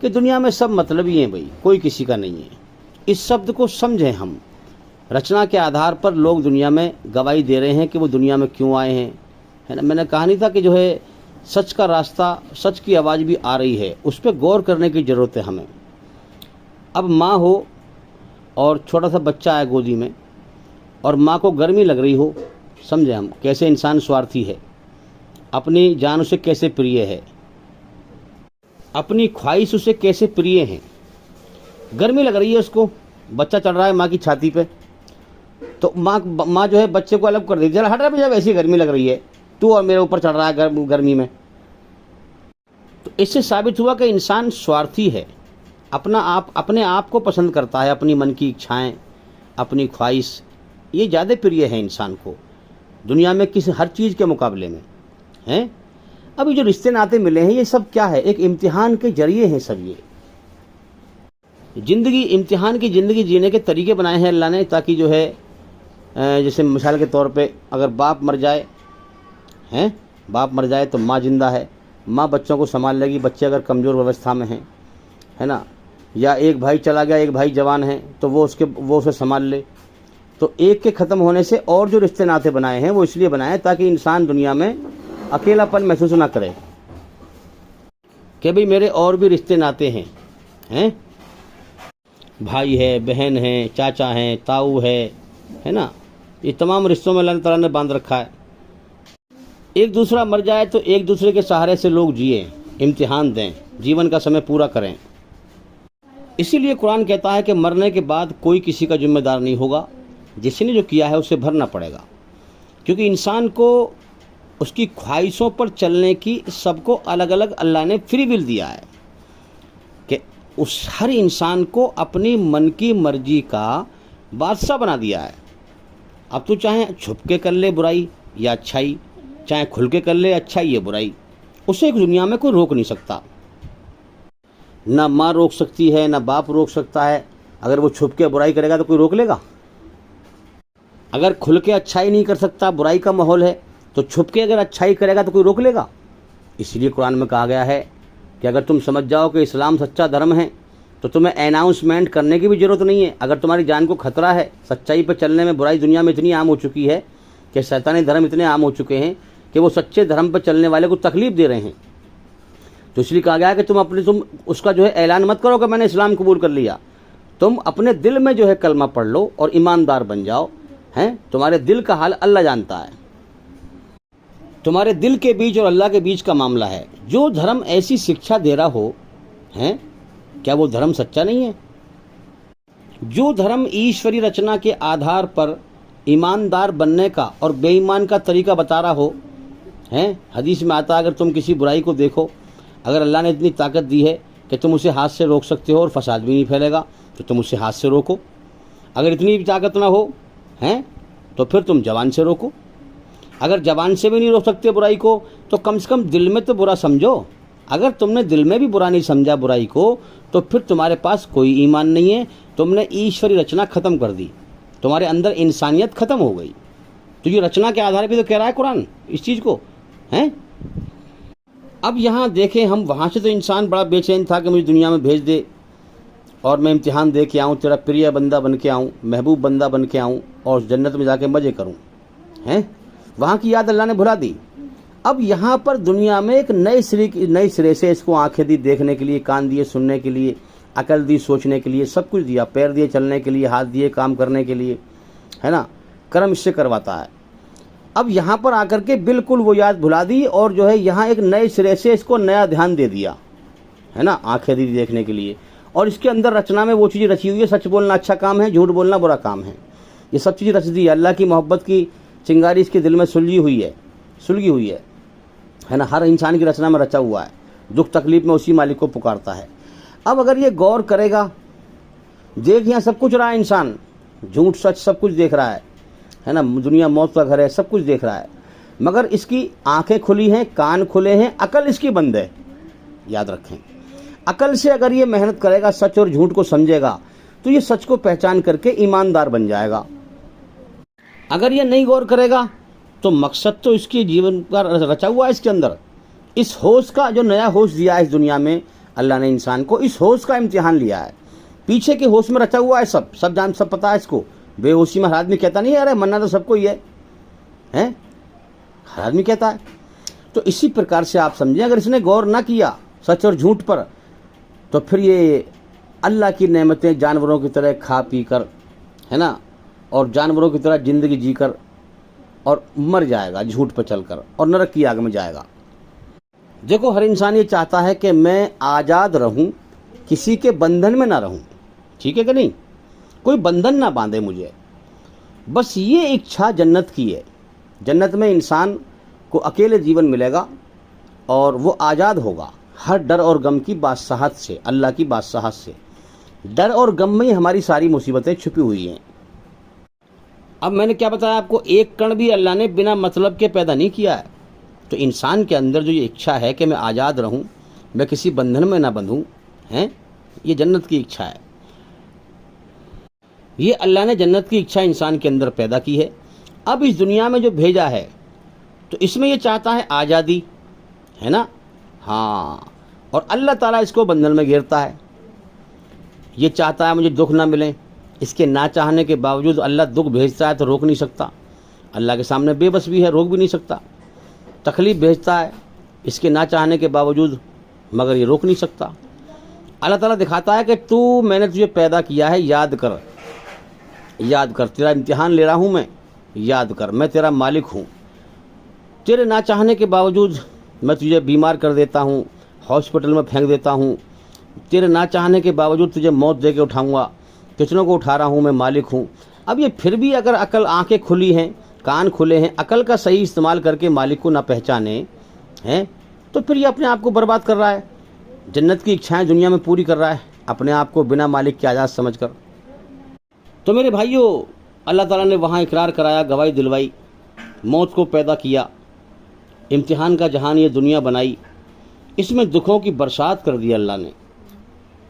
कि दुनिया में सब मतलबी हैं भाई, कोई किसी का नहीं है। इस शब्द को समझें हम। रचना के आधार पर लोग दुनिया में गवाही दे रहे हैं कि वो दुनिया में क्यों आए हैं, है ना। मैंने कहा नहीं था कि जो है सच का रास्ता, सच की आवाज़ भी आ रही है, उस पर गौर करने की ज़रूरत है हमें। अब माँ हो और छोटा सा बच्चा है गोदी में, और माँ को गर्मी लग रही हो, समझे हम कैसे इंसान स्वार्थी है, अपनी जान उसे कैसे प्रिय है, अपनी ख्वाहिश उसे कैसे प्रिय है। गर्मी लग रही है उसको, बच्चा चढ़ रहा है माँ की छाती पे, तो माँ जो है बच्चे को अलग कर देती है, चल हट रहा भैया, वैसी गर्मी लग रही है, तू और मेरे ऊपर चढ़ रहा है गर्मी में। तो इससे साबित हुआ कि इंसान स्वार्थी है, अपने आप को पसंद करता है, अपनी मन की इच्छाएं, अपनी ख्वाहिश, ये ज़्यादा प्रिय है इंसान को दुनिया में किसी हर चीज़ के मुकाबले में, हैं। अब ये जो रिश्ते नाते मिले हैं, ये सब क्या है, एक इम्तिहान के जरिए हैं सब। ये ज़िंदगी, इम्तिहान की ज़िंदगी जीने के तरीके बनाए हैं अल्लाह ने, ताकि जो है जैसे मिसाल के तौर पे अगर बाप मर जाए, हैं, बाप मर जाए तो माँ जिंदा है, माँ बच्चों को संभाल लेगी, बच्चे अगर कमज़ोर व्यवस्था में हैं, है ना। या एक भाई चला गया, एक भाई जवान है, तो वो उसे संभाल ले। तो एक के ख़त्म होने से और जो रिश्ते नाते बनाए हैं वो इसलिए बनाए हैं ताकि इंसान दुनिया में अकेलापन महसूस ना करे कि भाई मेरे और भी रिश्ते नाते हैं, हैं, भाई है, बहन है, चाचा हैं, ताऊ है ना। ये तमाम रिश्तों में अल्लाह ताला ने बांध रखा है। एक दूसरा मर जाए तो एक दूसरे के सहारे से लोग जिए, इम्तिहान दें, जीवन का समय पूरा करें। इसीलिए कुरान कहता है कि मरने के बाद कोई किसी का जिम्मेदार नहीं होगा, जिसने जो किया है उसे भरना पड़ेगा। क्योंकि इंसान को उसकी ख्वाहिशों पर चलने की सबको अलग अलग अल्लाह ने फ्री विल दिया है कि उस हर इंसान को अपनी मन की मर्जी का बादशाह बना दिया है। अब तो चाहे छुप के कर ले बुराई या अच्छाई, चाहे खुल के कर ले अच्छाई या बुराई, उसे एक दुनिया में कोई रोक नहीं सकता। ना माँ रोक सकती है, ना बाप रोक सकता है। अगर वो छुप के बुराई करेगा तो कोई रोक लेगा? अगर खुल के अच्छाई नहीं कर सकता, बुराई का माहौल है, तो छुप के अगर अच्छाई करेगा तो कोई रोक लेगा? इसलिए कुरान में कहा गया है कि अगर तुम समझ जाओ कि इस्लाम सच्चा धर्म है तो तुम्हें अनाउंसमेंट करने की भी ज़रूरत नहीं है। अगर तुम्हारी जान को खतरा है, सच्चाई पर चलने में, बुराई दुनिया में इतनी आम हो चुकी है कि शैतानी धर्म इतने आम हो चुके हैं कि वो सच्चे धर्म पर चलने वाले को तकलीफ दे रहे हैं, तो इसलिए कहा गया है कि तुम उसका जो है ऐलान मत करो कि मैंने इस्लाम कबूल कर लिया। तुम अपने दिल में जो है कलमा पढ़ लो और ईमानदार बन जाओ, हैं। तुम्हारे दिल का हाल अल्लाह जानता है, तुम्हारे दिल के बीच और अल्लाह के बीच का मामला है। जो धर्म ऐसी शिक्षा दे रहा हो, हैं, क्या वो धर्म सच्चा नहीं है? जो धर्म ईश्वरी रचना के आधार पर ईमानदार बनने का और बेईमान का तरीका बता रहा हो, हैं। हदीस में आता है अगर तुम किसी बुराई को देखो, अगर अल्लाह ने इतनी ताकत दी है कि तुम उसे हाथ से रोक सकते हो और फसाद भी नहीं फैलेगा, तो तुम उसे हाथ से रोको। अगर इतनी भी ताकत ना हो, हैं, तो फिर तुम जबान से रोको। अगर जबान से भी नहीं रोक सकते बुराई को, तो कम से कम दिल में तो बुरा समझो। अगर तुमने दिल में भी बुरा नहीं समझा बुराई को, तो फिर तुम्हारे पास कोई ईमान नहीं है, तुमने ईश्वरी रचना ख़त्म कर दी, तुम्हारे अंदर इंसानियत ख़त्म हो गई। तो ये रचना के आधार पे तो कह रहा है कुरान इस चीज़ को, हैं। अब यहाँ देखें हम, वहाँ से तो इंसान बड़ा बेचैन था कि मुझे दुनिया में भेज दे और मैं इम्तिहान दे के आऊँ, तेरा प्रिय बंदा बन के आऊँ, महबूब बंदा बन के आऊँ और जन्नत में जाके मज़े करूँ, हैं। वहाँ की याद अल्लाह ने भुला दी। अब यहाँ पर दुनिया में एक नए सिरे से इसको आंखें दी देखने के लिए, कान दिए सुनने के लिए, अकल दी सोचने के लिए, सब कुछ दिया, पैर दिए चलने के लिए, हाथ दिए काम करने के लिए, है ना, कर्म इससे करवाता है। अब यहाँ पर आकर के बिल्कुल वो याद भुला दी और जो है यहाँ एक नए सिरे से इसको नया ध्यान दे दिया, है ना, आंखें दी देखने के लिए। और इसके अंदर रचना में वो चीज़ रची हुई है, सच बोलना अच्छा काम है, झूठ बोलना बुरा काम है, ये सब चीज़ रच दी है। अल्लाह की मोहब्बत की चिंगारी इसके दिल में सुलगी हुई है ना, हर इंसान की रचना में रचा हुआ है। दुख तकलीफ में उसी मालिक को पुकारता है। अब अगर ये गौर करेगा, देख यहाँ सब कुछ रहा है, इंसान झूठ सच सब कुछ देख रहा है ना, दुनिया मौत का घर है, सब कुछ देख रहा है, मगर इसकी आंखें खुली हैं, कान खुले हैं, अकल इसकी बंद है। याद रखें, अकल से अगर ये मेहनत करेगा, सच और झूठ को समझेगा, तो ये सच को पहचान करके ईमानदार बन जाएगा। अगर ये नहीं गौर करेगा तो मकसद तो इसके जीवन का रचा हुआ है इसके अंदर। इस होश का, जो नया होश दिया है इस दुनिया में अल्लाह ने इंसान को, इस होश का इम्तिहान लिया है। पीछे के होश में रचा हुआ है सब सब पता है इसको। बेहोशी में हर आदमी कहता नहीं है अरे मरना तो सबको ही है, हर आदमी कहता है। तो इसी प्रकार से आप समझें, अगर इसने गौर ना किया सच और झूठ पर, तो फिर ये अल्लाह की नेमतें जानवरों की तरह खा पी कर, है ना, और जानवरों की तरह ज़िंदगी जीकर और मर जाएगा झूठ पर चलकर, और नरक की आग में जाएगा। देखो, हर इंसान ये चाहता है कि मैं आज़ाद रहूं, किसी के बंधन में ना रहूं, ठीक है कि नहीं, कोई बंधन ना बांधे मुझे। बस ये इच्छा जन्नत की है। जन्नत में इंसान को अकेले जीवन मिलेगा और वो आज़ाद होगा हर डर और गम की बादशाहत से, अल्लाह की बादशाहत से। डर और गम में ही हमारी सारी मुसीबतें छुपी हुई हैं। अब मैंने क्या बताया आपको, एक कण भी अल्लाह ने बिना मतलब के पैदा नहीं किया है। तो इंसान के अंदर जो ये इच्छा है कि मैं आज़ाद रहूं, मैं किसी बंधन में ना बंधूं, हैं, ये जन्नत की इच्छा है। ये अल्लाह ने जन्नत की इच्छा इंसान के अंदर पैदा की है। अब इस दुनिया में जो भेजा है, तो इसमें ये चाहता है आज़ादी, है ना, हाँ, और अल्लाह ताला इसको बंधन में घेरता है। ये चाहता है मुझे दुख ना मिले, इसके ना चाहने के बावजूद अल्लाह दुख भेजता है तो रोक नहीं सकता। अल्लाह के सामने बेबस भी है, रोक भी नहीं सकता। तकलीफ़ भेजता है इसके ना चाहने के बावजूद, मगर ये रोक नहीं सकता। अल्लाह ताला दिखाता है कि तू, मैंने तुझे पैदा किया है, याद कर, याद कर, तेरा इम्तिहान ले रहा हूँ मैं, याद कर, मैं तेरा मालिक हूँ। तेरे ना चाहने के बावजूद मैं तुझे बीमार कर देता हूँ, हॉस्पिटल में फेंक देता हूँ। तेरे ना चाहने के बावजूद तुझे मौत दे के उठाऊँगा, कितनों को उठा रहा हूँ, मैं मालिक हूँ। अब ये फिर भी अगर अकल, आंखें खुली हैं, कान खुले हैं, अकल का सही इस्तेमाल करके मालिक को ना पहचाने हैं, तो फिर ये अपने आप को बर्बाद कर रहा है। जन्नत की इच्छाएं दुनिया में पूरी कर रहा है अपने आप को बिना मालिक के आज़ाद समझकर। तो मेरे भाइयों, अल्लाह ताला ने वहाँ इकरार कराया, गवाही दिलवाई, मौत को पैदा किया, इम्तिहान का जहान ये दुनिया बनाई, इसमें दुखों की बरसात कर दी अल्लाह ने।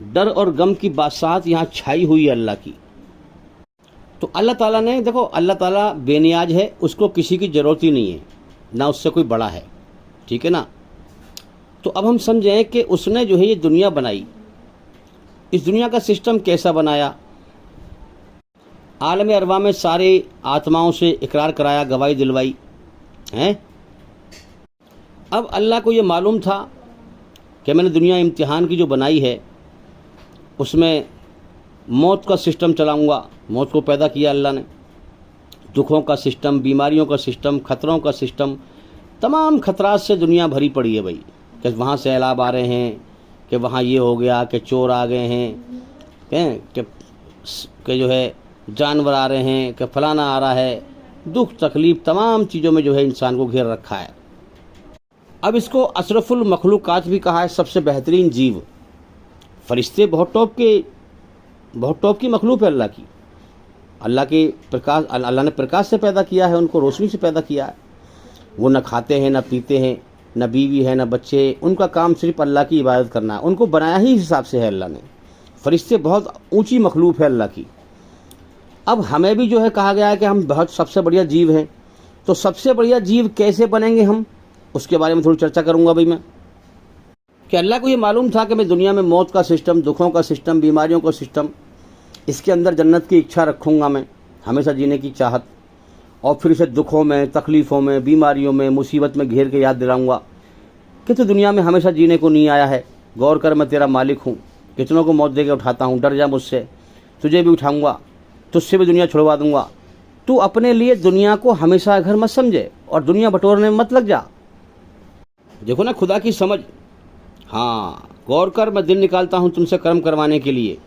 डर और गम की बादशाहत यहाँ छाई हुई है अल्लाह की। तो अल्लाह ताला ने, देखो, अल्लाह ताला बेनियाज है, उसको किसी की ज़रूरत ही नहीं है, ना उससे कोई बड़ा है, ठीक है ना। तो अब हम समझें कि उसने जो है ये दुनिया बनाई, इस दुनिया का सिस्टम कैसा बनाया। आलम अरवा में सारे आत्माओं से इकरार कराया, गवाही दिलवाई, हैं। अब अल्लाह को ये मालूम था कि मैंने दुनिया इम्तिहान की जो बनाई है, उसमें मौत का सिस्टम चलाऊंगा। मौत को पैदा किया अल्लाह ने, दुखों का सिस्टम, बीमारियों का सिस्टम, खतरों का सिस्टम, तमाम खतरात से दुनिया भरी पड़ी है भाई। कि वहाँ सैलाब आ रहे हैं, कि वहाँ ये हो गया, कि चोर आ गए हैं, कि जो है जानवर आ रहे हैं, कि फलाना आ रहा है। दुख तकलीफ़ तमाम चीज़ों में जो है इंसान को घेर रखा है। अब इसको अशरफुल मखलूक़ात भी कहा है, सबसे बेहतरीन जीव। फरिश्ते बहुत टॉप की मखलूक है अल्लाह की। अल्लाह के प्रकाश, अल्लाह ने प्रकाश से पैदा किया है, उनको रोशनी से पैदा किया है। वो न खाते हैं, न पीते हैं, न बीवी है, न बच्चे, उनका काम सिर्फ अल्लाह की इबादत करना है। उनको बनाया ही इस हिसाब से है अल्लाह ने। फरिश्ते बहुत ऊंची मखलूक है अल्लाह की। अब हमें भी जो है कहा गया है कि हम बहुत सबसे बढ़िया जीव हैं, तो सबसे बढ़िया जीव कैसे बनेंगे हम, उसके बारे में थोड़ी चर्चा करूंगा भाई मैं। कि अल्लाह को ये मालूम था कि मैं दुनिया में मौत का सिस्टम, दुखों का सिस्टम, बीमारियों का सिस्टम, इसके अंदर जन्नत की इच्छा रखूँगा मैं, हमेशा जीने की चाहत, और फिर इसे दुखों में, तकलीफ़ों में, बीमारियों में, मुसीबत में घेर के याद दिलाऊंगा कि तू दुनिया में हमेशा जीने को नहीं आया है। गौर कर, मैं तेरा मालिक हूँ, कितनों को मौत दे के उठाता हूँ, डर जा मुझसे, तुझे भी उठाऊँगा, तुझसे भी दुनिया छुड़वा दूँगा। तू अपने लिए दुनिया को हमेशा घर मत समझे और दुनिया बटोरने में मत लग जा। देखो ना खुदा की समझ। हाँ, गौर कर, मैं दिन निकालता हूँ तुमसे कर्म करवाने के लिए,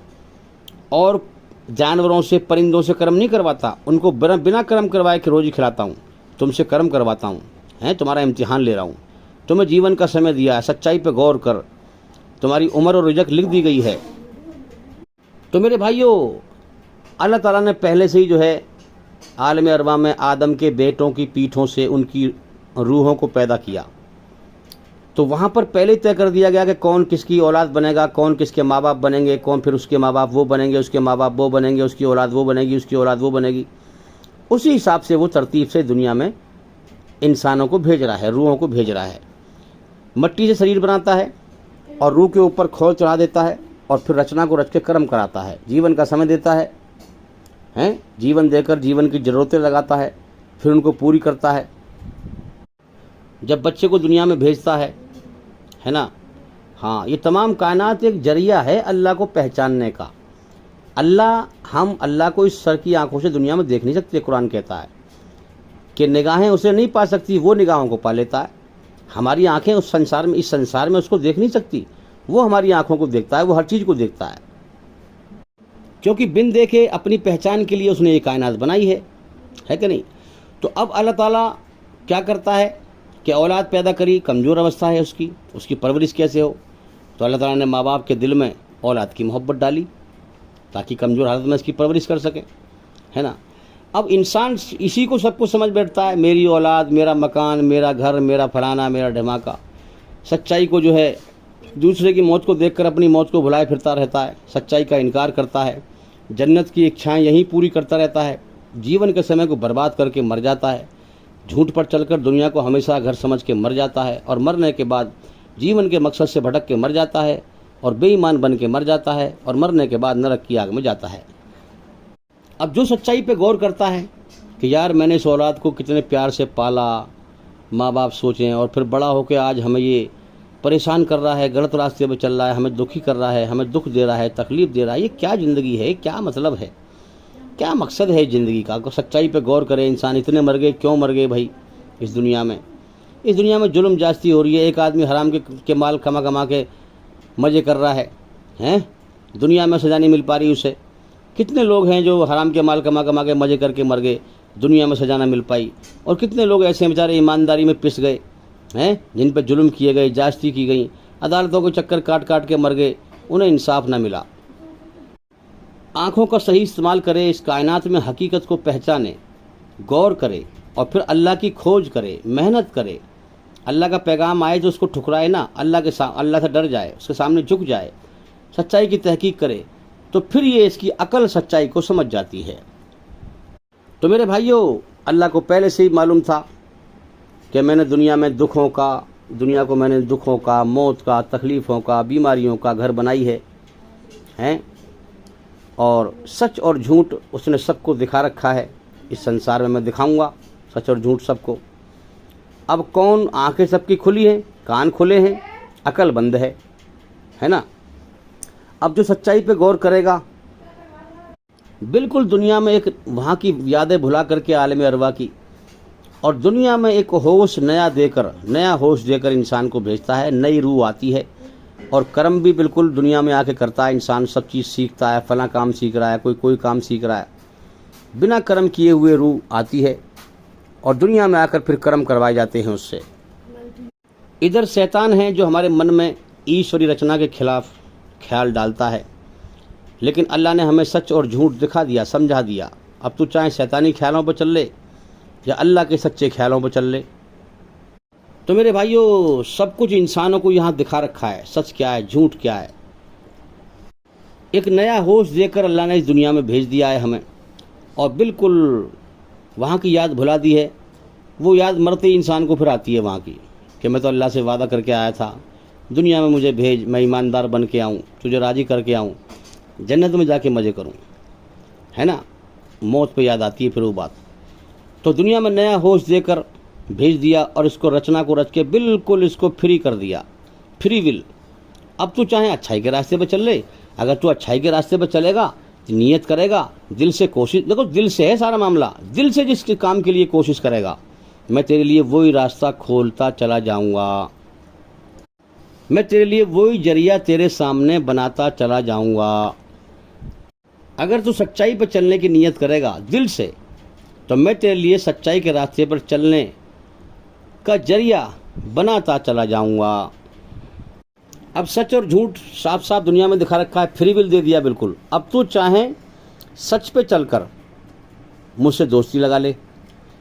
और जानवरों से, परिंदों से कर्म नहीं करवाता, उनको बिना कर्म करवाए के रोज़ी खिलाता हूँ, तुमसे कर्म करवाता हूँ, हैं, तुम्हारा इम्तिहान ले रहा हूँ, तुम्हें जीवन का समय दिया है, सच्चाई पे गौर कर, तुम्हारी उम्र और रिजक लिख दी गई है। तो मेरे भाइयों, अल्लाह ताला ने पहले से ही जो है आलम अरवा में आदम के बेटों की पीठों से उनकी रूहों को पैदा किया। तो वहाँ पर पहले तय कर दिया गया कि कौन किसकी औलाद बनेगा, कौन किसके माँ बाप बनेंगे, कौन फिर उसके माँ बाप वो बनेंगे, उसके माँ बाप वो बनेंगे, उसकी औलाद वो बनेगी, उसकी औलाद वो बनेगी। उसी हिसाब से वो तरतीब से दुनिया में इंसानों को भेज रहा है, रूहों को भेज रहा है। मट्टी से शरीर बनाता है और रूह के ऊपर खोल चढ़ा देता है और फिर रचना को रच के कर्म कराता है, जीवन का समय देता है, हैं, जीवन देकर जीवन की ज़रूरतें लगाता है, फिर उनको पूरी करता है। जब बच्चे को दुनिया में भेजता है ना। हाँ, ये तमाम कायनात एक जरिया है अल्लाह को पहचानने का। हम अल्लाह को इस सर की आंखों से दुनिया में देख नहीं सकते। कुरान कहता है कि निगाहें उसे नहीं पा सकती, वो निगाहों को पा लेता है। हमारी आंखें इस संसार में उसको देख नहीं सकती, वो हमारी आंखों को देखता है, वो हर चीज़ को देखता है, क्योंकि बिन देखे अपनी पहचान के लिए उसने ये कायनात बनाई है कि नहीं। तो अब अल्लाह ताला क्या करता है कि औलाद पैदा करी, कमज़ोर अवस्था है उसकी परवरिश कैसे हो, तो अल्लाह ताला ने माँ बाप के दिल में औलाद की मोहब्बत डाली ताकि कमज़ोर हालत में इसकी परवरिश कर सके, है ना। अब इंसान इसी को सब कुछ समझ बैठता है, मेरी औलाद, मेरा मकान, मेरा घर, मेरा फलाना, मेरा ढमाका। सच्चाई को जो है, दूसरे की मौत को देखकर अपनी मौत को भुलाए फिरता रहता है, सच्चाई का इनकार करता है, जन्नत की इच्छाएं यहीं पूरी करता रहता है, जीवन के समय को बर्बाद करके मर जाता है, झूठ पर चलकर दुनिया को हमेशा घर समझ के मर जाता है, और मरने के बाद जीवन के मकसद से भटक के मर जाता है, और बेईमान बन के मर जाता है, और मरने के बाद नरक की आग में जाता है। अब जो सच्चाई पे गौर करता है कि यार मैंने इस औलाद को कितने प्यार से पाला, माँ बाप सोचें, और फिर बड़ा होकर आज हमें ये परेशान कर रहा है, गलत रास्ते पे चल रहा है, हमें दुखी कर रहा है, हमें दुख दे रहा है, तकलीफ़ दे रहा है, ये क्या ज़िंदगी है, क्या मतलब है, क्या मकसद है ज़िंदगी का। सच्चाई पे गौर करे इंसान, इतने मर गए, क्यों मर गए भाई। इस दुनिया में जुल्म जास्ती हो रही है। एक आदमी हराम के माल कमा के मज़े कर रहा है, दुनिया में सज़ा नहीं मिल पा रही उसे। कितने लोग हैं जो हराम के माल कमा के मज़े करके मर गए, दुनिया में सज़ा ना मिल पाई, और कितने लोग ऐसे बेचारे ईमानदारी में पिस गए हैं, जिन पर जुल्म किए गए, जास्ती की गई, अदालतों के चक्कर काट के मर गए, उन्हें इंसाफ ना मिला। आँखों का सही इस्तेमाल करे, इस कायनात में हकीकत को पहचाने, गौर करे, और फिर अल्लाह की खोज करे, मेहनत करे। अल्लाह का पैगाम आए तो उसको ठुकराए ना, अल्लाह से डर जाए, उसके सामने झुक जाए, सच्चाई की तहकीक करे, तो फिर ये इसकी अकल सच्चाई को समझ जाती है। तो मेरे भाइयों, अल्लाह को पहले से ही मालूम था कि मैंने दुनिया को मैंने दुखों का, मौत का, तकलीफ़ों का, बीमारियों का घर बनाई है, और सच और झूठ उसने सबको दिखा रखा है। इस संसार में मैं दिखाऊंगा सच और झूठ सबको। अब कौन, आंखें सबकी खुली हैं, कान खुले हैं, अकल बंद है ना। अब जो सच्चाई पे गौर करेगा, बिल्कुल दुनिया में एक वहाँ की यादें भुला करके आलम अरवा की, और दुनिया में एक नया होश देकर इंसान को भेजता है। नई रूह आती है, और कर्म भी बिल्कुल दुनिया में आके करता है। इंसान सब चीज़ सीखता है, फला काम सीख रहा है, कोई काम सीख रहा है, बिना कर्म किए हुए रूह आती है, और दुनिया में आकर फिर कर्म करवाए जाते हैं उससे। इधर शैतान है जो हमारे मन में ईश्वरी रचना के खिलाफ ख्याल डालता है, लेकिन अल्लाह ने हमें सच और झूठ दिखा दिया, समझा दिया। अब तू चाहे शैतानी ख्यालों पर चल ले या अल्लाह के सच्चे ख्यालों पर चल ले। तो मेरे भाइयों, सब कुछ इंसानों को यहाँ दिखा रखा है, सच क्या है, झूठ क्या है। एक नया होश देकर अल्लाह ने इस दुनिया में भेज दिया है हमें, और बिल्कुल वहाँ की याद भुला दी है, वो याद मरते ही इंसान को फिर आती है वहाँ की कि मैं तो अल्लाह से वादा करके आया था, दुनिया में मुझे भेज, मैं ईमानदार बन के आऊँ, तुझे राज़ी करके आऊँ, जन्नत में जाके मज़े करूँ, है ना। मौत पे याद आती है फिर वो बात। तो दुनिया में नया होश देकर भेज दिया और इसको रचना को रच के बिल्कुल इसको फ्री कर दिया, फ्री विल। अब तू चाहे अच्छाई के रास्ते पर चल ले, अगर तू अच्छाई के रास्ते पर चलेगा, नियत करेगा, दिल से कोशिश, देखो दिल से है सारा मामला, दिल से जिस काम के लिए कोशिश करेगा, मैं तेरे लिए वही रास्ता खोलता चला जाऊंगा, मैं तेरे लिए वही जरिया तेरे सामने बनाता चला जाऊंगा। अगर तू सच्चाई पर चलने की नियत करेगा दिल से, तो मैं तेरे लिए सच्चाई के रास्ते पर चलने का जरिया बनाता चला जाऊंगा। अब सच और झूठ साफ साफ दुनिया में दिखा रखा है, फ्री विल दे दिया बिल्कुल। अब तू चाहे सच पे चलकर मुझसे दोस्ती लगा ले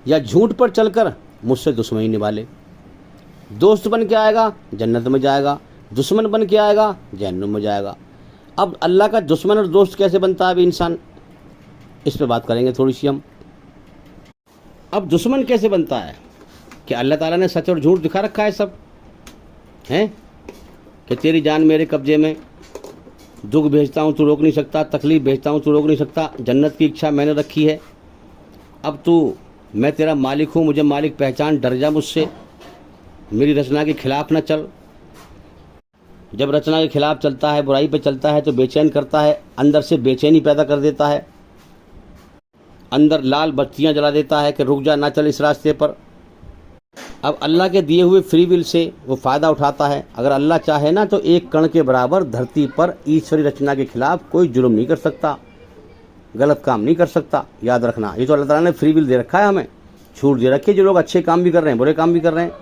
या झूठ पर चलकर मुझसे दुश्मनी निभा ले। दोस्त बन के आएगा जन्नत में जाएगा, दुश्मन बन के आएगा जहन्नुम में जाएगा। अब अल्लाह का दुश्मन और दोस्त कैसे बनता है अभी इंसान, इस पे बात करेंगे थोड़ी सी हम। अब दुश्मन कैसे बनता है कि अल्लाह ताला ने सच और झूठ दिखा रखा है सब, हैं कि तेरी जान मेरे कब्जे में, दुख भेजता हूँ तू रोक नहीं सकता, तकलीफ़ भेजता हूँ तू रोक नहीं सकता, जन्नत की इच्छा मैंने रखी है। अब तू, मैं तेरा मालिक हूँ, मुझे मालिक पहचान, डर जा मुझसे, मेरी रचना के खिलाफ न चल। जब रचना के खिलाफ चलता है, बुराई पे चलता है, तो बेचैन करता है, अंदर से बेचैनी पैदा कर देता है, अंदर लाल बत्तियाँ जला देता है कि रुक जा, ना चल इस रास्ते पर। अब अल्लाह के दिए हुए फ्री विल से वो फ़ायदा उठाता है। अगर अल्लाह चाहे ना तो एक कण के बराबर धरती पर ईश्वरी रचना के खिलाफ कोई जुर्म नहीं कर सकता, गलत काम नहीं कर सकता। याद रखना, ये तो अल्लाह ताला ने फ्री विल दे रखा है, हमें छूट दे रखी है। जो लोग अच्छे काम भी कर रहे हैं, बुरे काम भी कर रहे हैं,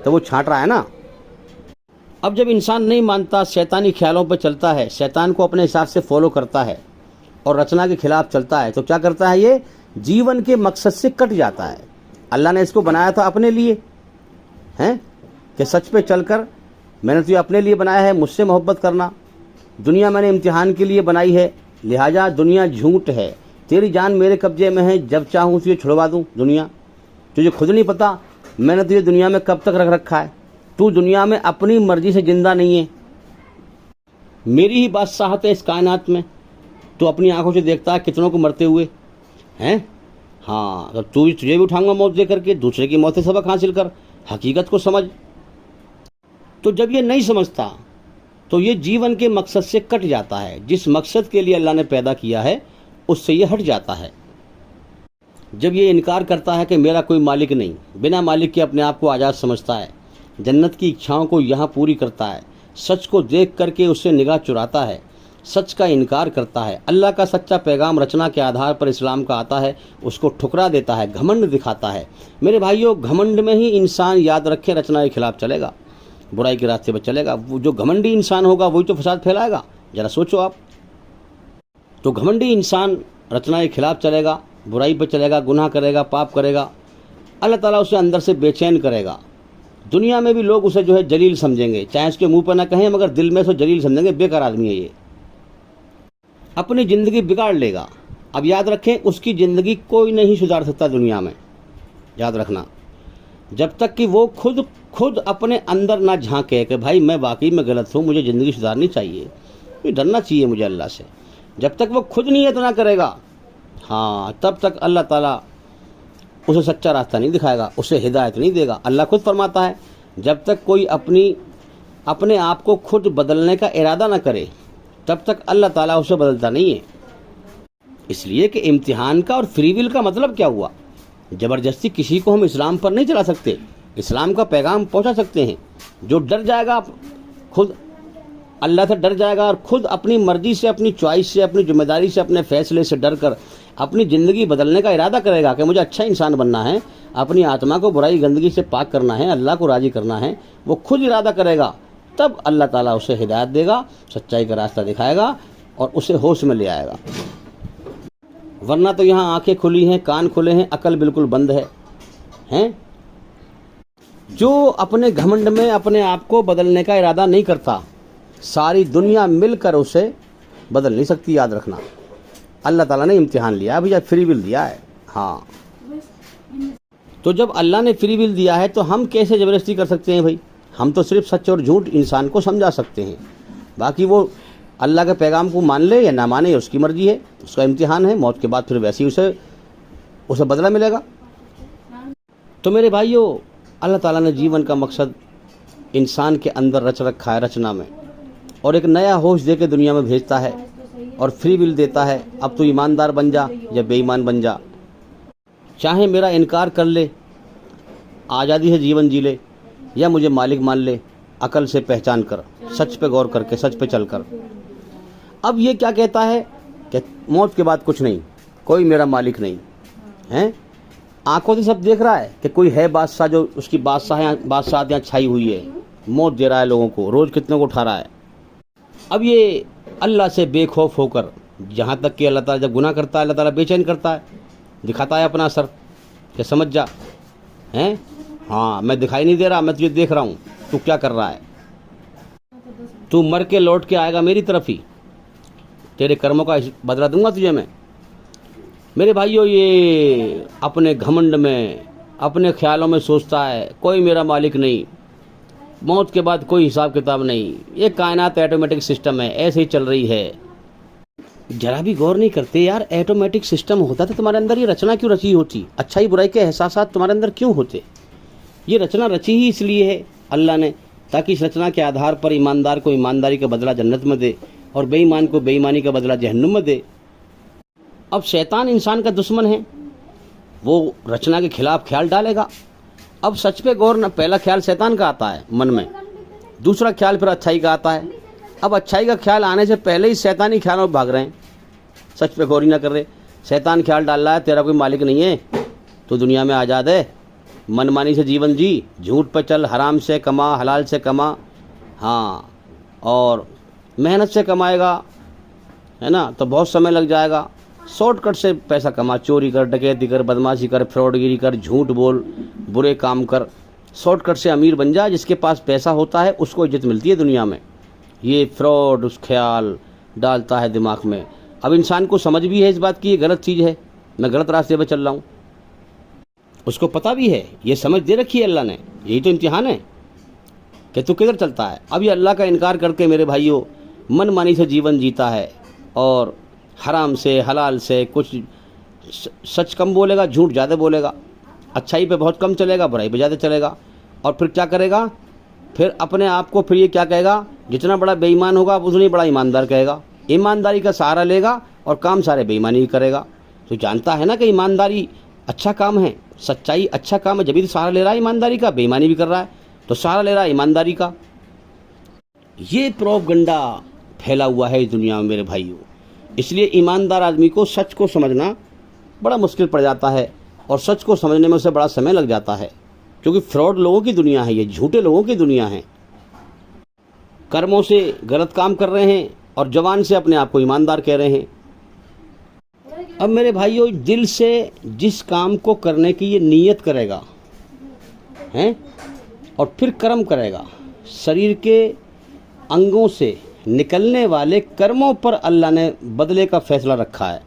तो वो छांट रहा है ना। अब जब इंसान नहीं मानता, शैतानी ख्यालों पर चलता है, शैतान को अपने हिसाब से फॉलो करता है और रचना के खिलाफ चलता है, तो क्या करता है, ये जीवन के मकसद से कट जाता है। अल्लाह ने इसको बनाया था अपने लिए, हैं कि सच पे चलकर, मैंने तुझे अपने लिए बनाया है, मुझसे मोहब्बत करना। दुनिया मैंने इम्तिहान के लिए बनाई है, लिहाजा दुनिया झूठ है, तेरी जान मेरे कब्जे में है, जब चाहूँ तुझे छुड़वा दूँ दुनिया। तुझे खुद नहीं पता मैंने तुझे दुनिया में कब तक रख रखा है, तू दुनिया में अपनी मर्जी से जिंदा नहीं है, मेरी ही बादशाहत है इस कायनात में। तू अपनी आंखों से देखता है कितनों को मरते हुए हैं। हाँ, तो तुझे भी उठाऊंगा मौत दे करके, दूसरे की मौत से सबक हासिल कर, हकीकत को समझ। तो जब ये नहीं समझता तो ये जीवन के मकसद से कट जाता है, जिस मकसद के लिए अल्लाह ने पैदा किया है उससे ये हट जाता है। जब ये इनकार करता है कि मेरा कोई मालिक नहीं, बिना मालिक के अपने आप को आज़ाद समझता है, जन्नत की इच्छाओं को यहाँ पूरी करता है, सच को देख करके उससे निगाह चुराता है, सच का इनकार करता है, अल्लाह का सच्चा पैगाम रचना के आधार पर इस्लाम का आता है, उसको ठुकरा देता है, घमंड दिखाता है। मेरे भाइयों, घमंड में ही इंसान, याद रखें, रचना के खिलाफ चलेगा, बुराई के रास्ते पर चलेगा। वो जो घमंडी इंसान होगा वही तो फसाद फैलाएगा, जरा सोचो आप। तो घमंडी इंसान रचना के खिलाफ चलेगा, बुराई पर चलेगा, गुनाह करेगा, पाप करेगा, अल्लाह ताला उसे अंदर से बेचैन करेगा। दुनिया में भी लोग उसे जो है जलील समझेंगे, चाहे उसके मुंह पर ना कहें, मगर दिल में उसे जलील समझेंगे, बेकार आदमी है ये, अपनी ज़िंदगी बिगाड़ लेगा। अब याद रखें, उसकी ज़िंदगी कोई नहीं सुधार सकता दुनिया में, याद रखना, जब तक कि वो खुद अपने अंदर ना झांके कि भाई मैं वाकई में गलत हूँ, मुझे ज़िंदगी सुधारनी चाहिए, ये डरना चाहिए मुझे अल्लाह से। जब तक वो खुद नियत ना करेगा, हाँ, तब तक अल्लाह ताला उसे सच्चा रास्ता नहीं दिखाएगा, उसे हिदायत नहीं देगा। अल्लाह खुद फरमाता है, जब तक कोई अपने आप को खुद बदलने का इरादा ना करे, तब तक अल्लाह ताला उसे बदलता नहीं है। इसलिए कि इम्तिहान का और फ्री विल का मतलब क्या हुआ, ज़बरदस्ती किसी को हम इस्लाम पर नहीं चला सकते, इस्लाम का पैगाम पहुंचा सकते हैं। जो डर जाएगा, खुद अल्लाह से डर जाएगा और खुद अपनी मर्जी से, अपनी चॉइस से, अपनी जिम्मेदारी से, अपने फैसले से डर कर अपनी ज़िंदगी बदलने का इरादा करेगा कि मुझे अच्छा इंसान बनना है, अपनी आत्मा को बुराई गंदगी से पाक करना है, अल्लाह को राज़ी करना है, वो खुद इरादा करेगा, तब अल्लाह ताला उसे हिदायत देगा, सच्चाई का रास्ता दिखाएगा और उसे होश में ले आएगा। वरना तो यहाँ आंखें खुली हैं, कान खुले हैं, अकल बिल्कुल बंद है, हैं? जो अपने घमंड में अपने आप को बदलने का इरादा नहीं करता, सारी दुनिया मिलकर उसे बदल नहीं सकती, याद रखना। अल्लाह ताला ने इम्तिहान लिया है भैया, फ्री विल दिया है। हाँ, तो जब अल्लाह ने फ्री विल दिया है तो हम कैसे ज़बरदस्ती कर सकते हैं भाई? हम तो सिर्फ सच और झूठ इंसान को समझा सकते हैं, बाकी वो अल्लाह के पैगाम को मान ले या ना माने ये उसकी मर्जी है, उसका इम्तिहान है। मौत के बाद फिर वैसे ही उसे बदला मिलेगा। तो मेरे भाइयों, अल्लाह ताला ने जीवन का मकसद इंसान के अंदर रच रखा है रचना में, और एक नया होश दे के दुनिया में भेजता है और फ्री विल देता है। अब तू ईमानदार बन जा या बेईमान बन जा, चाहे मेरा इनकार कर ले, आज़ादी से जीवन जी ले, या मुझे मालिक मान ले, अकल से पहचान कर, सच पे गौर करके, सच पे चल कर। अब ये क्या कहता है कि मौत के बाद कुछ नहीं, कोई मेरा मालिक नहीं है। आंखों से सब देख रहा है कि कोई है बादशाह, जो उसकी बादशाह यहाँ छाई हुई है, मौत दे रहा है लोगों को, रोज़ कितने को उठा रहा है। अब ये अल्लाह से बेखौफ होकर, जहाँ तक कि अल्लाह ताला जब गुनाह करता है अल्लाह ताला बेचैन करता है, दिखाता है अपना असर कि समझ जा, हैं, हाँ मैं दिखाई नहीं दे रहा, मैं तुझे देख रहा हूँ, तू क्या कर रहा है, तू मर के लौट के आएगा मेरी तरफ ही, तेरे कर्मों का बदला दूंगा तुझे मैं। मेरे भाइयों, ये अपने घमंड में, अपने ख्यालों में सोचता है कोई मेरा मालिक नहीं, मौत के बाद कोई हिसाब किताब नहीं, ये कायनात ऑटोमेटिक सिस्टम है, ऐसे ही चल रही है। जरा भी गौर नहीं करते यार, ऑटोमेटिक सिस्टम होता तो तुम्हारे अंदर ये रचना क्यों रची होती, अच्छाई बुराई के एहसासात तुम्हारे अंदर क्यों होते। ये रचना रची ही इसलिए है अल्लाह ने, ताकि इस रचना के आधार पर ईमानदार को ईमानदारी का बदला जन्नत में दे और बेईमान को बेईमानी का बदला जहन्नुम में दे। अब शैतान इंसान का दुश्मन है, वो रचना के खिलाफ ख्याल डालेगा। अब सच पे गौर न, पहला ख्याल शैतान का आता है मन में, दूसरा ख्याल फिर अच्छाई का आता है। अब अच्छाई का ख्याल आने से पहले ही शैतानी ख्यालों में भाग रहे हैं, सच पे गौर ही ना कर रहे। शैतान ख्याल डाल रहा है तेरा कोई मालिक नहीं है, तो दुनिया में आज़ाद है, मनमानी से जीवन जी, झूठ पर चल, हराम से कमा, हलाल से कमा, हाँ, और मेहनत से कमाएगा, है ना, तो बहुत समय लग जाएगा। शॉर्टकट से पैसा कमा, चोरी कर, डकैती कर, बदमाशी कर, फ्रॉडगिरी कर, झूठ बोल, बुरे काम कर, शॉर्टकट से अमीर बन जा। जिसके पास पैसा होता है उसको इज्जत मिलती है दुनिया में। ये फ्रॉड उस ख्याल डालता है दिमाग में। अब इंसान को समझ भी है इस बात की ये गलत चीज़ है, मैं गलत रास्ते पर चल रहा हूँ, उसको पता भी है, ये समझ दे रखी है अल्लाह ने। यही तो इम्तिहान है कि तू किधर चलता है। अब ये अल्लाह का इनकार करके मेरे भाइयों मनमानी से जीवन जीता है, और हराम से, हलाल से, कुछ सच कम बोलेगा, झूठ ज़्यादा बोलेगा, अच्छाई पे बहुत कम चलेगा, बुराई पे ज़्यादा चलेगा। और फिर क्या करेगा, फिर अपने आप को फिर ये क्या कहेगा, जितना बड़ा बेईमान होगा उतनी बड़ा ईमानदार कहेगा, ईमानदारी का सहारा लेगा और काम सारे बेईमानी ही करेगा। तो जानता है ना कि ईमानदारी अच्छा काम है, सच्चाई अच्छा काम है, जब भी तो सहारा ले रहा है ईमानदारी का, बेईमानी भी कर रहा है तो सहारा ले रहा है ईमानदारी का। ये प्रोपगंडा फैला हुआ है इस दुनिया में मेरे भाइयों। इसलिए ईमानदार आदमी को सच को समझना बड़ा मुश्किल पड़ जाता है, और सच को समझने में उसे बड़ा समय लग जाता है, क्योंकि फ्रॉड लोगों की दुनिया है, ये झूठे लोगों की दुनिया है। कर्मों से गलत काम कर रहे हैं और जवान से अपने आप को ईमानदार कह रहे हैं। अब मेरे भाइयों, दिल से जिस काम को करने की ये नीयत करेगा हैं, और फिर कर्म करेगा, शरीर के अंगों से निकलने वाले कर्मों पर अल्लाह ने बदले का फैसला रखा है।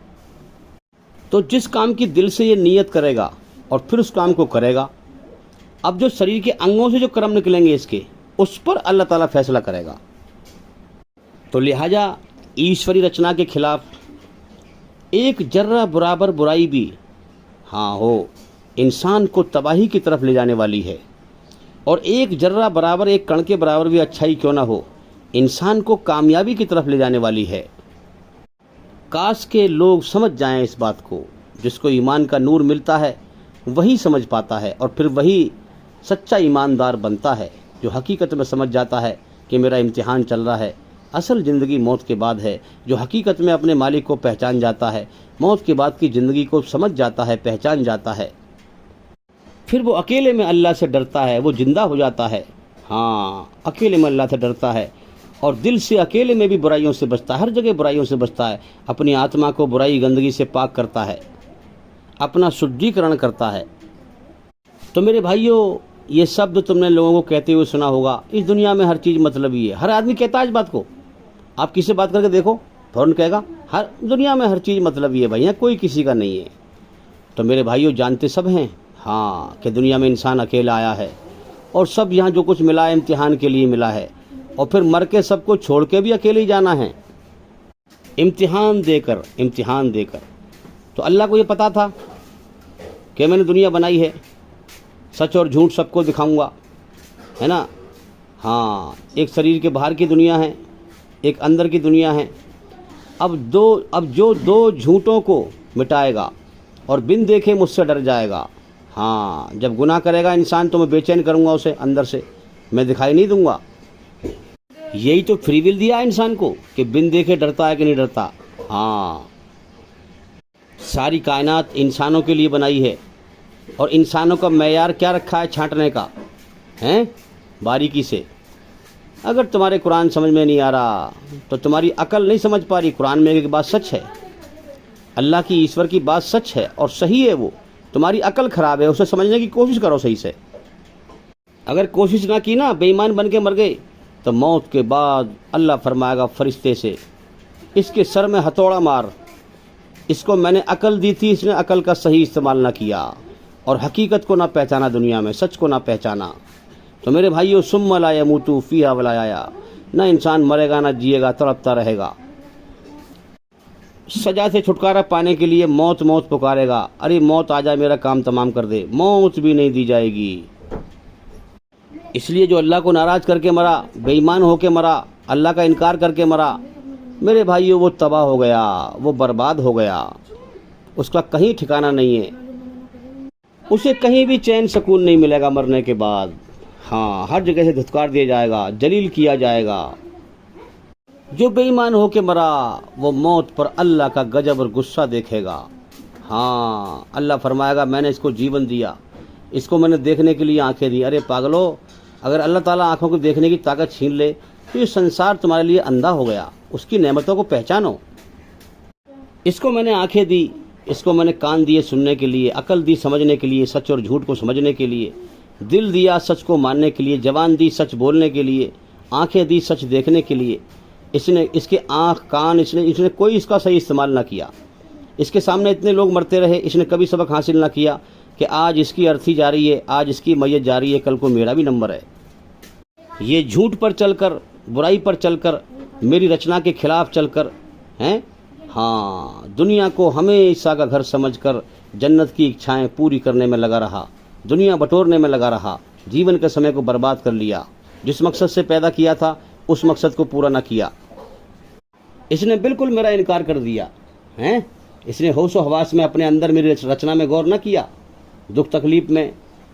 तो जिस काम की दिल से ये नीयत करेगा और फिर उस काम को करेगा, अब जो शरीर के अंगों से जो कर्म निकलेंगे इसके, उस पर अल्लाह ताला फैसला करेगा। तो लिहाजा ईश्वरी रचना के खिलाफ एक जर्रा बराबर बुराई भी हाँ हो, इंसान को तबाही की तरफ ले जाने वाली है, और एक जर्रा बराबर, एक कण के बराबर भी अच्छाई क्यों ना हो, इंसान को कामयाबी की तरफ ले जाने वाली है। काश के लोग समझ जाएं इस बात को। जिसको ईमान का नूर मिलता है वही समझ पाता है, और फिर वही सच्चा ईमानदार बनता है, जो हकीकत में समझ जाता है कि मेरा इम्तिहान चल रहा है, असल ज़िंदगी मौत के बाद है। जो हकीकत में अपने मालिक को पहचान जाता है, मौत के बाद की ज़िंदगी को समझ जाता है, पहचान जाता है, फिर वो अकेले में अल्लाह से डरता है, वो ज़िंदा हो जाता है। हाँ, अकेले में अल्लाह से डरता है, और दिल से अकेले में भी बुराइयों से बचता है, हर जगह बुराइयों से बचता है, अपनी आत्मा को बुराई गंदगी से पाक करता है, अपना शुद्धिकरण करता है। तो मेरे भाइयों, ये शब्द तुमने लोगों को कहते हुए सुना होगा, इस दुनिया में हर चीज़ मतलबी है। हर आदमी कहता है इस बात को, आप किसी से बात करके देखो, फ़ौरन कहेगा हर दुनिया में हर चीज़ मतलबी है भैया, कोई किसी का नहीं है। तो मेरे भाइयों, जानते सब हैं हाँ, कि दुनिया में इंसान अकेला आया है और सब यहाँ जो कुछ मिला है इम्तिहान के लिए मिला है, और फिर मर के सबको छोड़ के भी अकेले ही जाना है, इम्तिहान देकर। तो अल्लाह को ये पता था कि मैंने दुनिया बनाई है, सच और झूठ सबको दिखाऊंगा, है ना। हाँ, एक शरीर के बाहर की दुनिया है, एक अंदर की दुनिया है। अब जो दो झूठों को मिटाएगा और बिन देखे मुझसे डर जाएगा, हाँ, जब गुनाह करेगा इंसान तो मैं बेचैन करूँगा उसे अंदर से, मैं दिखाई नहीं दूंगा। यही तो फ्री विल दिया है इंसान को कि बिन देखे डरता है कि नहीं डरता। हाँ, सारी कायनात इंसानों के लिए बनाई है और इंसानों का मैयार क्या रखा है छांटने का, हैं, बारीकी से। अगर तुम्हारे कुरान समझ में नहीं आ रहा तो तुम्हारी अकल नहीं समझ पा रही। कुरान में एक बात सच है, अल्लाह की ईश्वर की बात सच है और सही है, वो तुम्हारी अकल ख़राब है, उसे समझने की कोशिश करो सही से। अगर कोशिश ना की ना, बेईमान बन के मर गए, तो मौत के बाद अल्लाह फरमाएगा फरिश्ते से, इसके सर में हथौड़ा मार, इसको मैंने अकल दी थी, इसने अकल का सही इस्तेमाल ना किया और हकीकत को ना पहचाना, दुनिया में सच को ना पहचाना। तो मेरे भाइयों, सुम्मा ला यमूतु फीहा वला यहया, ना इंसान मरेगा ना जिएगा, तड़पता रहेगा। सजा से छुटकारा पाने के लिए मौत पुकारेगा, अरे मौत आ जाए, मेरा काम तमाम कर दे, मौत भी नहीं दी जाएगी। इसलिए जो अल्लाह को नाराज़ करके मरा, बेईमान होके मरा, अल्लाह का इनकार करके मरा, मेरे भाइयों वो तबाह हो गया, वो बर्बाद हो गया, उसका कहीं ठिकाना नहीं है, उसे कहीं भी चैन सुकून नहीं मिलेगा मरने के बाद। हाँ, हर जगह से धुतकार दिया जाएगा, जलील किया जाएगा। जो बेईमान होके मरा वो मौत पर अल्लाह का गजब और गुस्सा देखेगा। हाँ, अल्लाह फरमाएगा मैंने इसको जीवन दिया, इसको मैंने देखने के लिए आंखें दी। अरे पागलो, अगर अल्लाह ताला आंखों को देखने की ताकत छीन ले तो ये संसार तुम्हारे लिए अंधा हो गया। उसकी नेमतों को पहचानो। इसको मैंने आंखें दी, इसको मैंने कान दिए सुनने के लिए, अकल दी समझने के लिए, सच और झूठ को समझने के लिए, दिल दिया सच को मानने के लिए, जबान दी सच बोलने के लिए, आंखें दी सच देखने के लिए। इसने इसके आँख कान, इसने कोई इसका सही इस्तेमाल ना किया। इसके सामने इतने लोग मरते रहे, इसने कभी सबक हासिल ना किया कि आज इसकी अर्थी जा रही है, आज इसकी मैयत जा रही है, कल को मेरा भी नंबर है। ये झूठ पर चलकर, बुराई पर चलकर, मेरी रचना के खिलाफ चलकर, हैं, हाँ, दुनिया को हमेशा का घर समझकर जन्नत की इच्छाएं पूरी करने में लगा रहा, दुनिया बटोरने में लगा रहा, जीवन के समय को बर्बाद कर लिया। जिस मकसद से पैदा किया था उस मकसद को पूरा ना किया। इसने बिल्कुल मेरा इनकार कर दिया, हैं, इसने होश व हवास में अपने अंदर मेरी रचना में गौर न किया। दुख तकलीफ में,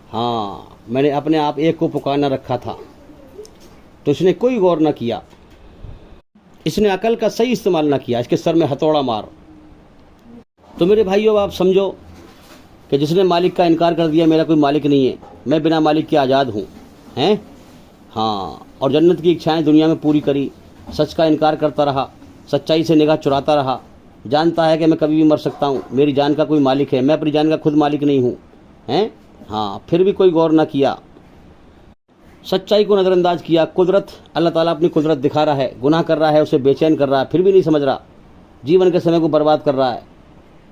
हाँ, मैंने अपने आप एक को पुकारना रखा था तो इसने कोई गौर न किया। इसने अकल का सही इस्तेमाल न किया, इसके सर में हथौड़ा मार। तो मेरे भाइयों, आप समझो कि जिसने मालिक का इनकार कर दिया, मेरा कोई मालिक नहीं है, मैं बिना मालिक के आज़ाद हूँ, हैं, हाँ, और जन्नत की इच्छाएं दुनिया में पूरी करी, सच का इनकार करता रहा, सच्चाई से निगाह चुराता रहा, जानता है कि मैं कभी भी मर सकता हूँ, मेरी जान का कोई मालिक है, मैं अपनी जान का खुद मालिक नहीं हूँ, हैं, हाँ, फिर भी कोई गौर ना किया, सच्चाई को नज़रअंदाज किया। कुदरत, अल्लाह ताला अपनी कुदरत दिखा रहा है, गुनाह कर रहा है, उसे बेचैन कर रहा है, फिर भी नहीं समझ रहा, जीवन के समय को बर्बाद कर रहा है,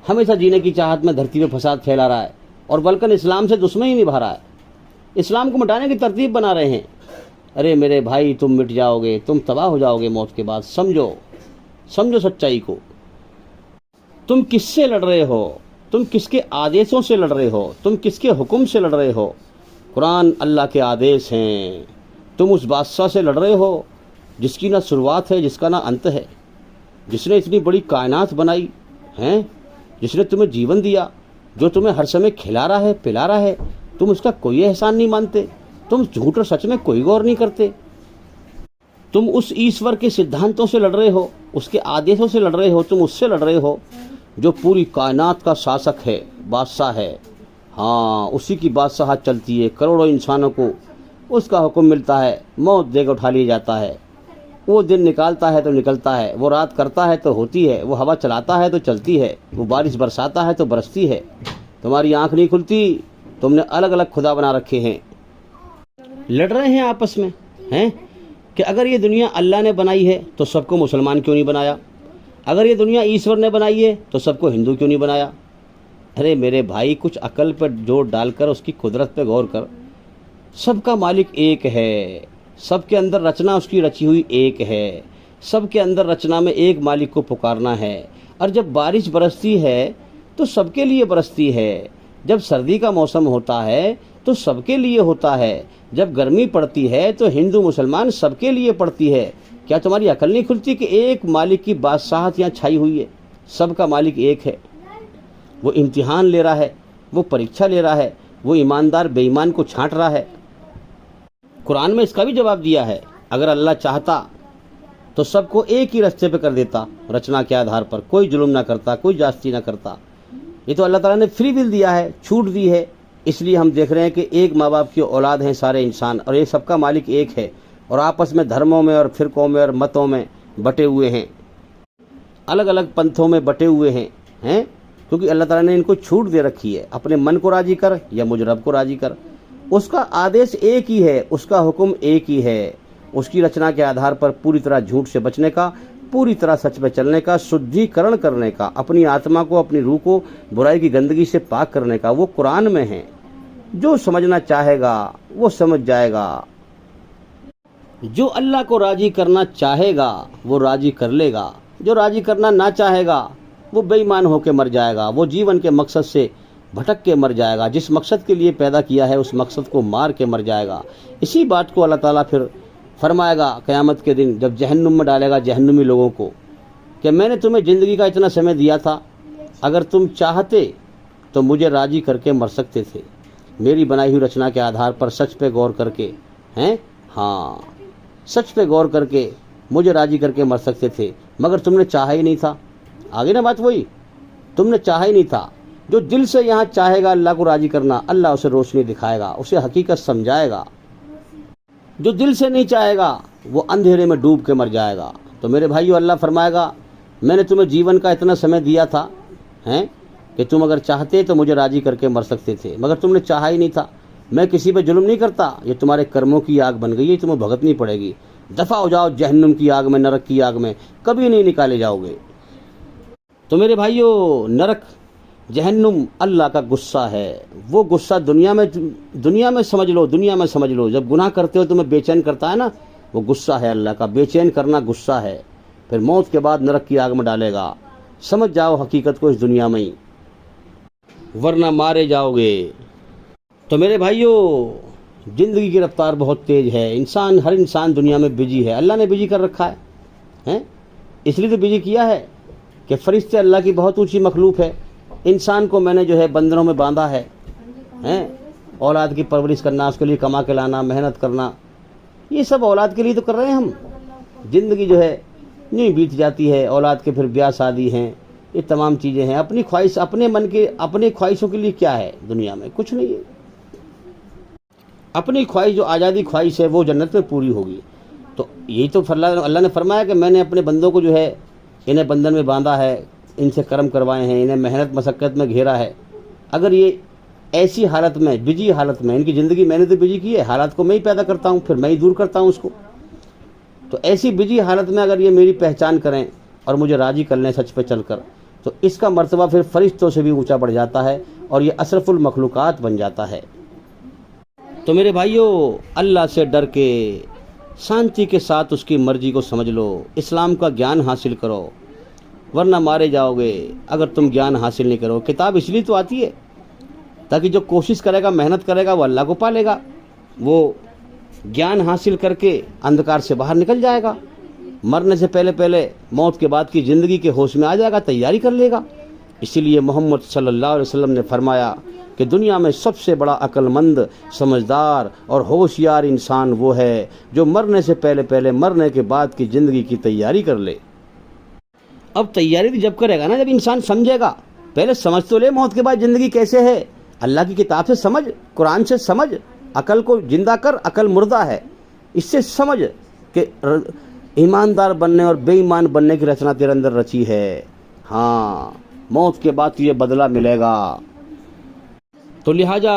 हमेशा जीने की चाहत में धरती पर फसाद फैला रहा है और बल्कि इस्लाम से दुश्मनी निभा रहा है, इस्लाम को मिटाने की तरतीब बना रहे हैं। अरे मेरे भाई, तुम मिट जाओगे, तुम तबाह हो जाओगे मौत के बाद। समझो सच्चाई को। तुम किससे लड़ रहे हो? तुम किसके आदेशों से लड़ रहे हो? तुम किसके हुक्म से लड़ रहे हो? कुरान अल्लाह के आदेश हैं। तुम उस बादशाह से लड़ रहे हो जिसकी ना शुरुआत है, जिसका ना अंत है, जिसने इतनी बड़ी कायनात बनाई हैं, जिसने तुम्हें जीवन दिया, जो तुम्हें हर समय खिला रहा है, पिला रहा है, तुम उसका कोई एहसान नहीं मानते, तुम झूठ और सच में कोई गौर नहीं करते। तुम उस ईश्वर के सिद्धांतों से लड़ रहे हो, उसके आदेशों से लड़ रहे हो, तुम उससे लड़ रहे हो जो पूरी कायनात का शासक है, बादशाह है। हाँ, उसी की बादशाहत चलती है। करोड़ों इंसानों को उसका हुक्म मिलता है, मौत देकर उठा लिया जाता है। वो दिन निकालता है तो निकलता है, वो रात करता है तो होती है, वो हवा चलाता है तो चलती है, वो बारिश बरसाता है तो बरसती है। तुम्हारी आँख नहीं खुलती, तुमने अलग अलग खुदा बना रखे हैं। लड़ रहे हैं आपस में, हैं, कि अगर ये दुनिया अल्लाह ने बनाई है तो सबको मुसलमान क्यों नहीं बनाया? अगर ये दुनिया ईश्वर ने बनाई है तो सबको हिंदू क्यों नहीं बनाया? अरे मेरे भाई, कुछ अकल पर जोर डालकर उसकी कुदरत पे गौर कर। सबका मालिक एक है, सबके अंदर रचना उसकी रची हुई एक है, सबके अंदर रचना में एक मालिक को पुकारना है। और जब बारिश बरसती है तो सबके लिए बरसती है, जब सर्दी का मौसम होता है तो सबके लिए होता है, जब गर्मी पड़ती है तो हिंदू मुसलमान सबके लिए पड़ती है। क्या तुम्हारी अकल नहीं खुलती कि एक मालिक की बादशाहत यहाँ छाई हुई है? सबका मालिक एक है। वो इम्तिहान ले रहा है, वो परीक्षा ले रहा है, वो ईमानदार बेईमान को छांट रहा है। कुरान में इसका भी जवाब दिया है, अगर अल्लाह चाहता तो सबको एक ही रास्ते पे कर देता, रचना के आधार पर, कोई जुल्म ना करता, कोई जास्ती ना करता। ये तो अल्लाह ताला ने फ्री विल दिया है, छूट दी है। इसलिए हम देख रहे हैं कि एक माँ बाप की औलाद हैं सारे इंसान, और ये सबका मालिक एक है, और आपस में धर्मों में और फिरकों में और मतों में बटे हुए हैं, अलग अलग पंथों में बटे हुए हैं क्योंकि अल्लाह ताला ने इनको छूट दे रखी है, अपने मन को राजी कर या मुझ रब को राजी कर। उसका आदेश एक ही है, उसका हुक्म एक ही है, उसकी रचना के आधार पर पूरी तरह झूठ से बचने का, पूरी तरह सच पे चलने का, शुद्धिकरण करने का, अपनी आत्मा को, अपनी रूह को बुराई की गंदगी से पाक करने का, वो कुरान में है। जो समझना चाहेगा वो समझ जाएगा, जो अल्लाह को राजी करना चाहेगा वो राजी कर लेगा, जो राजी करना ना चाहेगा वो बेईमान होकर मर जाएगा, वो जीवन के मकसद से भटक के मर जाएगा, जिस मकसद के लिए पैदा किया है उस मकसद को मार के मर जाएगा। इसी बात को अल्लाह ताला फिर फरमाएगा क़यामत के दिन, जब जहन्नुम में डालेगा जहन्नुमी लोगों को, कि मैंने तुम्हें ज़िंदगी का इतना समय दिया था, अगर तुम चाहते तो मुझे राजी करके मर सकते थे, मेरी बनाई हुई रचना के आधार पर सच पे गौर करके, हैं, हाँ, सच पे गौर करके मुझे राजी करके मर सकते थे, मगर तुमने चाहा ही नहीं था। आगे ना बात वही, तुमने चाहा ही नहीं था। जो दिल से यहाँ चाहेगा अल्लाह को राजी करना, अल्लाह उसे रोशनी दिखाएगा, उसे हकीकत समझाएगा। जो दिल से नहीं चाहेगा वो अंधेरे में डूब के मर जाएगा। तो मेरे भाइयों, अल्लाह फरमाएगा मैंने तुम्हें जीवन का इतना समय दिया था, हैं, कि तुम अगर चाहते तो मुझे राजी करके मर सकते थे, मगर तुमने चाहा ही नहीं था। मैं किसी पे जुल्म नहीं करता, ये तुम्हारे कर्मों की आग बन गई है, तुम्हें भुगतनी पड़ेगी। दफ़ा हो जाओ जहन्नुम की आग में, नरक की आग में, कभी नहीं निकाले जाओगे। तो मेरे भाइयों, नरक, जहन्नुम अल्लाह का गुस्सा है। वो गुस्सा दुनिया में समझ लो, दुनिया में समझ लो। जब गुनाह करते हो तुम्हें बेचैन करता है ना, वो गुस्सा है अल्लाह का, बेचैन करना गुस्सा है। फिर मौत के बाद नरक की आग में डालेगा। समझ जाओ हकीकत को इस दुनिया में ही, वरना मारे जाओगे। तो मेरे भाइयों, ज़िंदगी की रफ्तार बहुत तेज़ है। हर इंसान दुनिया में बिजी है, अल्लाह ने बिजी कर रखा है, इसलिए तो बिजी किया है कि फरिश्ते अल्लाह की बहुत ऊंची मखलूक है। इंसान को मैंने जो है बंधनों में बांधा है, औलाद की परवरिश करना, उसके लिए कमा के लाना, मेहनत करना, ये सब औलाद के लिए तो कर रहे हैं हम। ज़िंदगी जो है नहीं बीत जाती है, औलाद के फिर ब्याह शादी हैं, ये तमाम चीज़ें हैं। अपनी ख्वाहिश, अपने मन के, अपने ख्वाहिशों के लिए क्या है दुनिया में? कुछ नहीं है। अपनी ख्वाहिश, जो आज़ादी ख्वाहिश है, वो जन्नत में पूरी होगी। तो यही तो अल्लाह ने फरमाया कि मैंने अपने बंदों को जो है इन्हें बंधन में बांधा है, इनसे कर्म करवाए हैं, इन्हें मेहनत मशक्क़त में घेरा है। अगर ये ऐसी हालत में, बिजी हालत में, इनकी ज़िंदगी मैंने तो बिजी की है, हालात को मैं ही पैदा करता हूँ, फिर मैं ही दूर करता हूँ उसको। तो ऐसी बिजी हालत में अगर ये मेरी पहचान करें और मुझे राज़ी कर लें सच पे चलकर, तो इसका मर्तबा फिर फरिश्तों से भी ऊँचा बढ़ जाता है और ये अशरफुल मखलूक़ात बन जाता है। तो मेरे भाइयों, अल्लाह से डर के शांति के साथ उसकी मर्ज़ी को समझ लो, इस्लाम का ज्ञान हासिल करो, वरना मारे जाओगे अगर तुम ज्ञान हासिल नहीं करो। किताब इसलिए तो आती है ताकि जो कोशिश करेगा, मेहनत करेगा, वो अल्लाह को पालेगा, वो ज्ञान हासिल करके अंधकार से बाहर निकल जाएगा, मरने से पहले पहले मौत के बाद की ज़िंदगी के होश में आ जाएगा, तैयारी कर लेगा। इसीलिए मोहम्मद सल्लल्लाहु अलैहि वसल्लम ने फरमाया कि दुनिया में सबसे बड़ा अक्लमंद, समझदार और होशियार इंसान वो है जो मरने से पहले पहले, मरने के बाद की ज़िंदगी की तैयारी कर ले। अब तैयारी तो जब करेगा ना, जब इंसान समझेगा। पहले समझ तो ले मौत के बाद ज़िंदगी कैसे है, अल्लाह की किताब से समझ, कुरान से समझ, अकल को जिंदा कर, अकल मुर्दा है, इससे समझ कि ईमानदार बनने और बेईमान बनने की रचना तेरे अंदर रची है। हाँ, मौत के बाद तुझे बदला मिलेगा। तो लिहाजा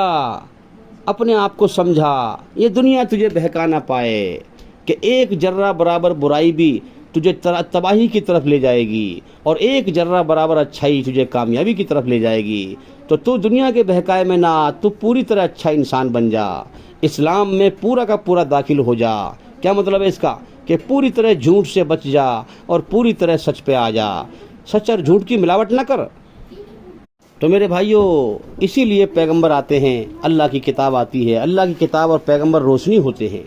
अपने आप को समझा, ये दुनिया तुझे बहका ना पाए कि एक जर्रा बराबर बुराई भी तुझे तबाही की तरफ ले जाएगी और एक जर्रा बराबर अच्छाई तुझे कामयाबी की तरफ ले जाएगी। तो तू दुनिया के बहकाए में ना आ, तू पूरी तरह अच्छा इंसान बन जा, इस्लाम में पूरा का पूरा दाखिल हो जा। क्या मतलब है इसका? कि पूरी तरह झूठ से बच जा और पूरी तरह सच पे आ जा, सच और झूठ की मिलावट ना कर। तो मेरे भाइयों, इसीलिए पैगंबर आते हैं, अल्लाह की किताब आती है, अल्लाह की किताब और पैगंबर रोशनी होते हैं।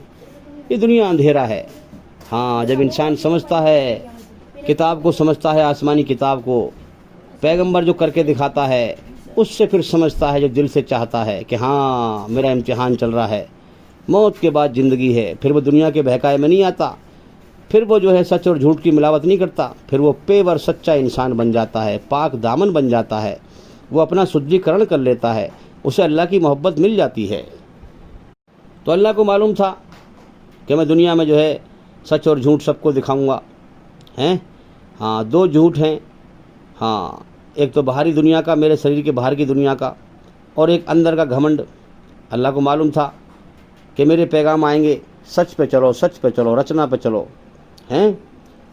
ये दुनिया अंधेरा है। हाँ, जब इंसान समझता है, किताब को समझता है, आसमानी किताब को, पैगंबर जो करके दिखाता है, उससे फिर समझता है, जो दिल से चाहता है कि हाँ मेरा इम्तिहान चल रहा है, मौत के बाद ज़िंदगी है। फिर वो दुनिया के बहकाए में नहीं आता, फिर वो जो है सच और झूठ की मिलावट नहीं करता, फिर वो पेवर सच्चा इंसान बन जाता है, पाक दामन बन जाता है, वो अपना शुद्धिकरण कर लेता है, उसे अल्लाह की मोहब्बत मिल जाती है। तो अल्लाह को मालूम था कि मैं दुनिया में जो है सच और झूठ सबको दिखाऊंगा, हैं? हाँ, दो झूठ हैं। हाँ, एक तो बाहरी दुनिया का, मेरे शरीर के बाहर की दुनिया का, और एक अंदर का घमंड। अल्लाह को मालूम था कि मेरे पैगाम आएंगे, सच पे चलो, सच पे चलो, रचना पे चलो, हैं?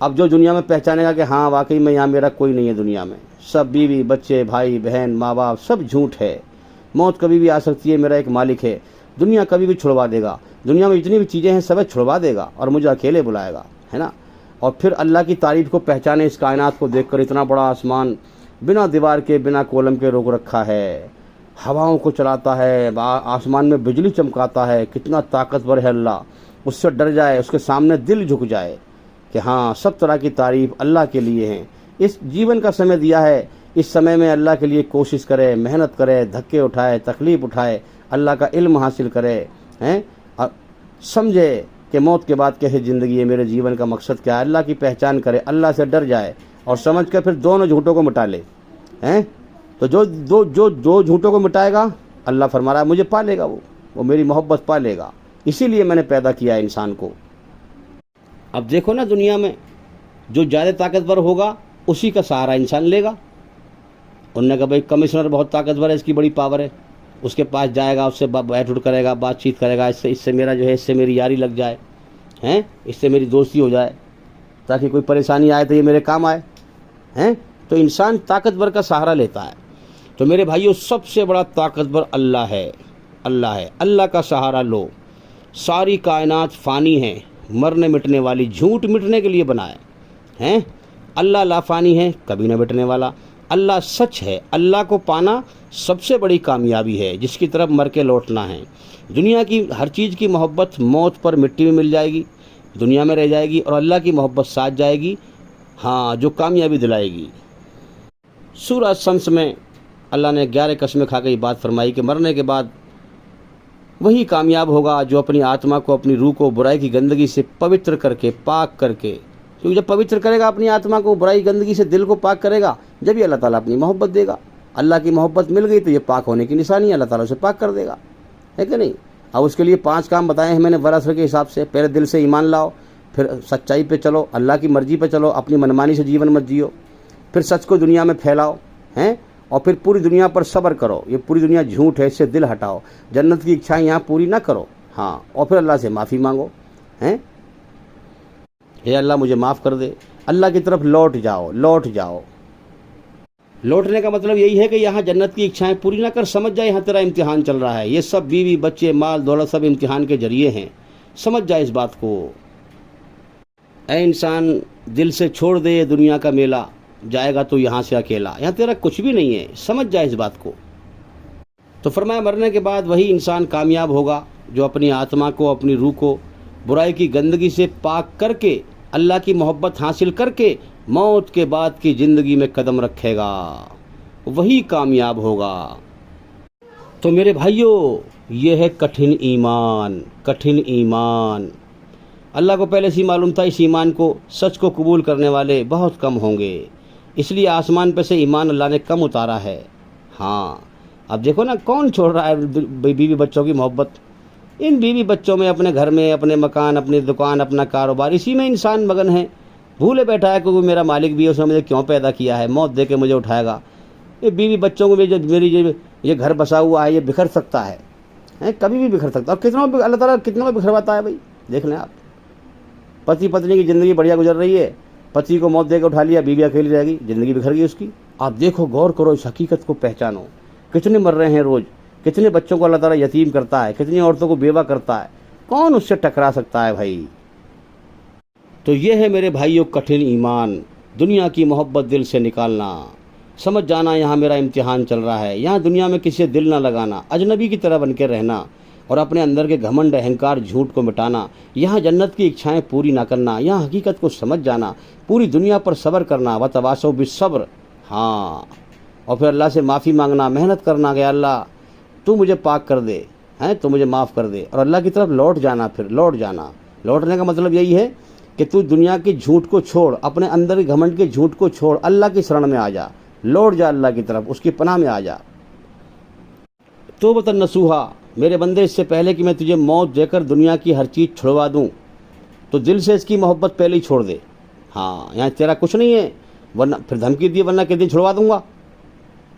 अब जो दुनिया में पहचानेगा कि हाँ वाकई में यहाँ मेरा कोई नहीं है, दुनिया में सब बीवी बच्चे भाई बहन माँ बाप सब झूठ है, मौत कभी भी आ सकती है, मेरा एक मालिक है, दुनिया कभी भी छुड़वा देगा, दुनिया में जितनी भी चीज़ें हैं सब छुड़वा देगा और मुझे अकेले बुलाएगा, है ना? और फिर अल्लाह की तारीफ़ को पहचाने, इस कायनात को देखकर, इतना बड़ा आसमान बिना दीवार के बिना कोलम के रोक रखा है, हवाओं को चलाता है, आसमान में बिजली चमकाता है, कितना ताकतवर है अल्लाह। उससे डर जाए, उसके सामने दिल झुक जाए कि हाँ सब तरह की तारीफ़ अल्लाह के लिए हैं। इस जीवन का समय दिया है, इस समय में अल्लाह के लिए कोशिश करे, मेहनत करे, धक्के उठाए, तकलीफ़ उठाए, अल्लाह का इल्म हासिल करे, हैं? और समझे कि मौत के बाद कैसे ज़िंदगी है, मेरे जीवन का मकसद क्या है, अल्लाह की पहचान करे, अल्लाह से डर जाए और समझ कर फिर दोनों झूठों को मिटा ले, हैं? तो जो झूठों को मिटाएगा, अल्लाह फरमा रहा है मुझे पा लेगा, वो मेरी मोहब्बत पा लेगा। इसीलिए मैंने पैदा किया है इंसान को। अब देखो ना, दुनिया में जो ज़्यादा ताकतवर होगा उसी का सहारा इंसान लेगा। उन्होंने कहा भाई कमिश्नर बहुत ताकतवर है, इसकी बड़ी पावर है, उसके पास जाएगा, उससे बैठ उठ करेगा, बातचीत करेगा, इससे मेरा जो है, इससे मेरी यारी लग जाए, हैं? इससे मेरी दोस्ती हो जाए, ताकि कोई परेशानी आए तो ये मेरे काम आए, हैं? तो इंसान ताकतवर का सहारा लेता है। तो मेरे भाइयों, सबसे बड़ा ताकतवर अल्लाह है, अल्लाह है। अल्लाह का सहारा लो। सारी कायनात फ़ानी है, मरने मिटने वाली, झूठ मिटने के लिए बनाए हैं। अल्लाह लाफ़ानी है, कभी न मिटने वाला। अल्लाह सच है। अल्लाह को पाना सबसे बड़ी कामयाबी है, जिसकी तरफ मर के लौटना है। दुनिया की हर चीज़ की मोहब्बत मौत पर मिट्टी में मिल जाएगी, दुनिया में रह जाएगी, और अल्लाह की मोहब्बत साथ जाएगी, हाँ, जो कामयाबी दिलाएगी। सूरह शम्स में अल्लाह ने 11 कसमें खा के ये बात फरमाई कि मरने के बाद वही कामयाब होगा जो अपनी आत्मा को, अपनी रूह को बुराई की गंदगी से पवित्र करके, पाक करके, क्योंकि जब पवित्र करेगा अपनी आत्मा को, बुराई गंदगी से दिल को पाक करेगा, जब ही अल्लाह ताला अपनी मोहब्बत देगा। अल्लाह की मोहब्बत मिल गई तो ये पाक होने की निशानी है, अल्लाह ताला उसे पाक कर देगा, है कि नहीं? अब उसके लिए 5 काम बताए हैं मैंने वरासत के हिसाब से। पहले दिल से ईमान लाओ, फिर सच्चाई पे चलो, अल्लाह की मर्ज़ी पे चलो, अपनी मनमानी से जीवन मत जियो, फिर सच को दुनिया में फैलाओ, हैं? और फिर पूरी दुनिया पर सब्र करो, ये पूरी दुनिया झूठ है, इससे दिल हटाओ, जन्नत की इच्छाएं यहाँ पूरी ना करो, हाँ, और फिर अल्लाह से माफ़ी मांगो, हैं? हे अल्लाह मुझे माफ़ कर दे, अल्लाह की तरफ लौट जाओ, लौट जाओ। लौटने का मतलब यही है कि यहाँ जन्नत की इच्छाएं पूरी ना कर, समझ जाए यहाँ तेरा इम्तिहान चल रहा है, ये सब बीवी बच्चे माल दौलत सब इम्तिहान के जरिए हैं, समझ जाए इस बात को। ऐ इंसान, दिल से छोड़ दे ये दुनिया का मेला, जाएगा तो यहाँ से अकेला, यहाँ तेरा कुछ भी नहीं है, समझ जाए इस बात को। तो फरमाया मरने के बाद वही इंसान कामयाब होगा जो अपनी आत्मा को, अपनी रूह को बुराई की गंदगी से पाक करके, अल्लाह की मोहब्बत हासिल करके मौत के बाद की ज़िंदगी में कदम रखेगा, वही कामयाब होगा। तो मेरे भाइयों, ये है कठिन ईमान, कठिन ईमान। अल्लाह को पहले से मालूम था इस ईमान को, सच को कबूल करने वाले बहुत कम होंगे, इसलिए आसमान पे से ईमान अल्लाह ने कम उतारा है। हाँ, अब देखो ना, कौन छोड़ रहा है बीवी बच्चों की मोहब्बत? इन बीवी बच्चों में, अपने घर में, अपने मकान, अपनी दुकान, अपना कारोबार, इसी में इंसान मगन है, भूले बैठा है कि वो मेरा मालिक भी है, उसने मुझे क्यों पैदा किया है, मौत दे के मुझे उठाएगा। ये बीवी बच्चों को भी, जो मेरी ये घर बसा हुआ है, ये बिखर सकता है, कभी भी बिखर सकता है। और कितना अल्लाह ताला कितना बिखरवाता है भाई, देख लें आप। पति पत्नी की ज़िंदगी बढ़िया गुजर रही है, पति को मौत देकर उठा लिया, बीवी अकेली रहेगी, ज़िंदगी बिखर गई उसकी। आप देखो, गौर करो, इस हकीकत को पहचानो। कितने मर रहे हैं रोज़, कितने बच्चों को अल्लाह ताला यतीम करता है, कितनी औरतों को बेवा करता है। कौन उससे टकरा सकता है भाई? तो ये है मेरे भाइयों कठिन ईमान, दुनिया की मोहब्बत दिल से निकालना। समझ जाना यहाँ मेरा इम्तिहान चल रहा है। यहाँ दुनिया में किसी से दिल ना लगाना, अजनबी की तरह बन के रहना और अपने अंदर के घमंड, अहंकार, झूठ को मिटाना। यहाँ जन्नत की इच्छाएं पूरी ना करना, यहाँ हकीकत को समझ जाना, पूरी दुनिया पर सब्र करना, वतवासौ बिस्सब्र। हाँ, और फिर अल्लाह से माफ़ी मांगना, मेहनत करना कि अल्लाह तू मुझे पाक कर दे, हैं तो मुझे माफ़ कर दे, और अल्लाह की तरफ लौट जाना। फिर लौट जाना, लौटने का मतलब यही है कि तू दुनिया के झूठ को छोड़, अपने अंदर के घमंड के झूठ को छोड़, अल्लाह की शरण में आ जा, लौट जा अल्लाह की तरफ, उसकी पनाह में आ जा। तौबतन नसूहा, मेरे बंदे, इससे पहले कि मैं तुझे मौत देकर दुनिया की हर चीज़ छुड़वा दूं, तो दिल से इसकी मोहब्बत पहले ही छोड़ दे। हाँ, यहाँ तेरा कुछ नहीं है, वरना फिर धमकी दी, वरना किस दिन छुड़वा दूंगा।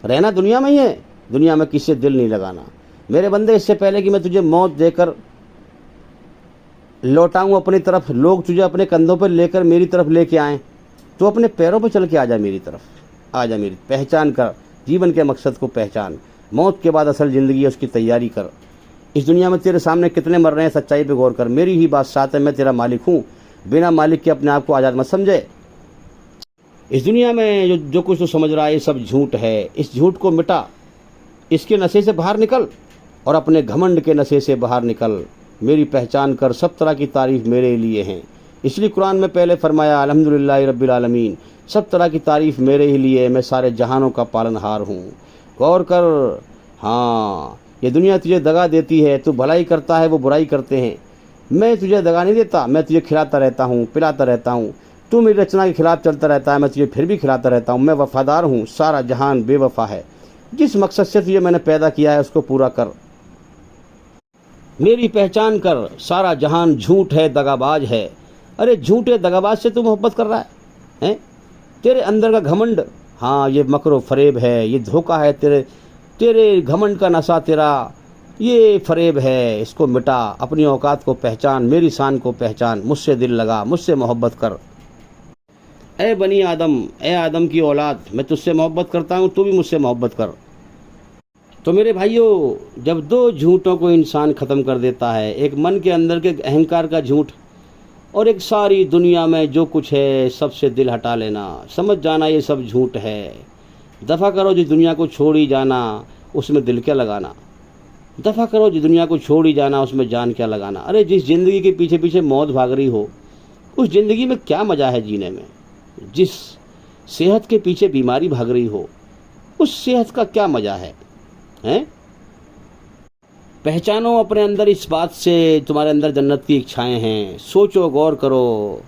रहना दुनिया में ही है, दुनिया में किसी से दिल नहीं लगाना। मेरे बंदे, इससे पहले कि मैं तुझे मौत देकर लौटाऊं अपनी तरफ, लोग तुझे अपने कंधों पर लेकर मेरी तरफ लेके आएँ, तो अपने पैरों पर चल के आ जा मेरी तरफ, आ जा मेरी। पहचान कर, जीवन के मकसद को पहचान। मौत के बाद असल ज़िंदगी है, उसकी तैयारी कर। इस दुनिया में तेरे सामने कितने मर रहे हैं, सच्चाई पे गौर कर। मेरी ही बात साथ है, मैं तेरा मालिक हूँ, बिना मालिक के अपने आप को आज़ाद मत समझे। इस दुनिया में जो कुछ तो समझ रहा है ये सब झूठ है, इस झूठ को मिटा, इसके नशे से बाहर निकल और अपने घमंड के नशे से बाहर निकल। मेरी पहचान कर, सब तरह की तारीफ़ मेरे लिए हैं। इसलिए कुरान में पहले फरमाया अल्हम्दुलिल्लाह रब्बिल आलमीन, सब तरह की तारीफ़ मेरे ही लिए, मैं सारे जहानों का पालनहार हूँ। गौर कर, हाँ, ये दुनिया तुझे दगा देती है, तू भलाई करता है वो बुराई करते हैं। मैं तुझे दगा नहीं देता, मैं तुझे खिलाता रहता हूँ, पिलाता रहता हूँ। तू मेरी रचना के खिलाफ चलता रहता है, मैं तुझे फिर भी खिलाता रहता हूँ। मैं वफ़ादार हूँ, सारा जहान बेवफा है। जिस मकसद से तुझे मैंने पैदा किया है उसको पूरा कर। मेरी पहचान कर, सारा जहान झूठ है, दगाबाज है। अरे झूठे दगाबाज से तू मोहब्बत कर रहा है, हैं? तेरे अंदर का घमंड, हाँ, ये मकरो फरेब है, ये धोखा है, तेरे घमंड का नशा, तेरा ये फरेब है। इसको मिटा, अपनी औकात को पहचान, मेरी शान को पहचान, मुझसे दिल लगा, मुझसे मोहब्बत कर। ए बनी आदम, ए आदम की औलाद, मैं तुझसे मोहब्बत करता हूँ, तू भी मुझसे मोहब्बत कर। तो मेरे भाइयों, जब दो झूठों को इंसान ख़त्म कर देता है, एक मन के अंदर के अहंकार का झूठ और एक सारी दुनिया में जो कुछ है सबसे दिल हटा लेना, समझ जाना ये सब झूठ है। दफ़ा करो जिस दुनिया को छोड़ ही जाना, उसमें दिल क्या लगाना। दफ़ा करो जिस दुनिया को छोड़ ही जाना, उसमें जान क्या लगाना। अरे जिस ज़िंदगी के पीछे पीछे मौत भाग रही हो, उस ज़िंदगी में क्या मज़ा है जीने में। जिस सेहत के पीछे बीमारी भाग रही हो, उस सेहत का क्या मज़ा है, हैं? पहचानो अपने अंदर इस बात से, तुम्हारे अंदर जन्नत की इच्छाएं हैं। सोचो, गौर करो।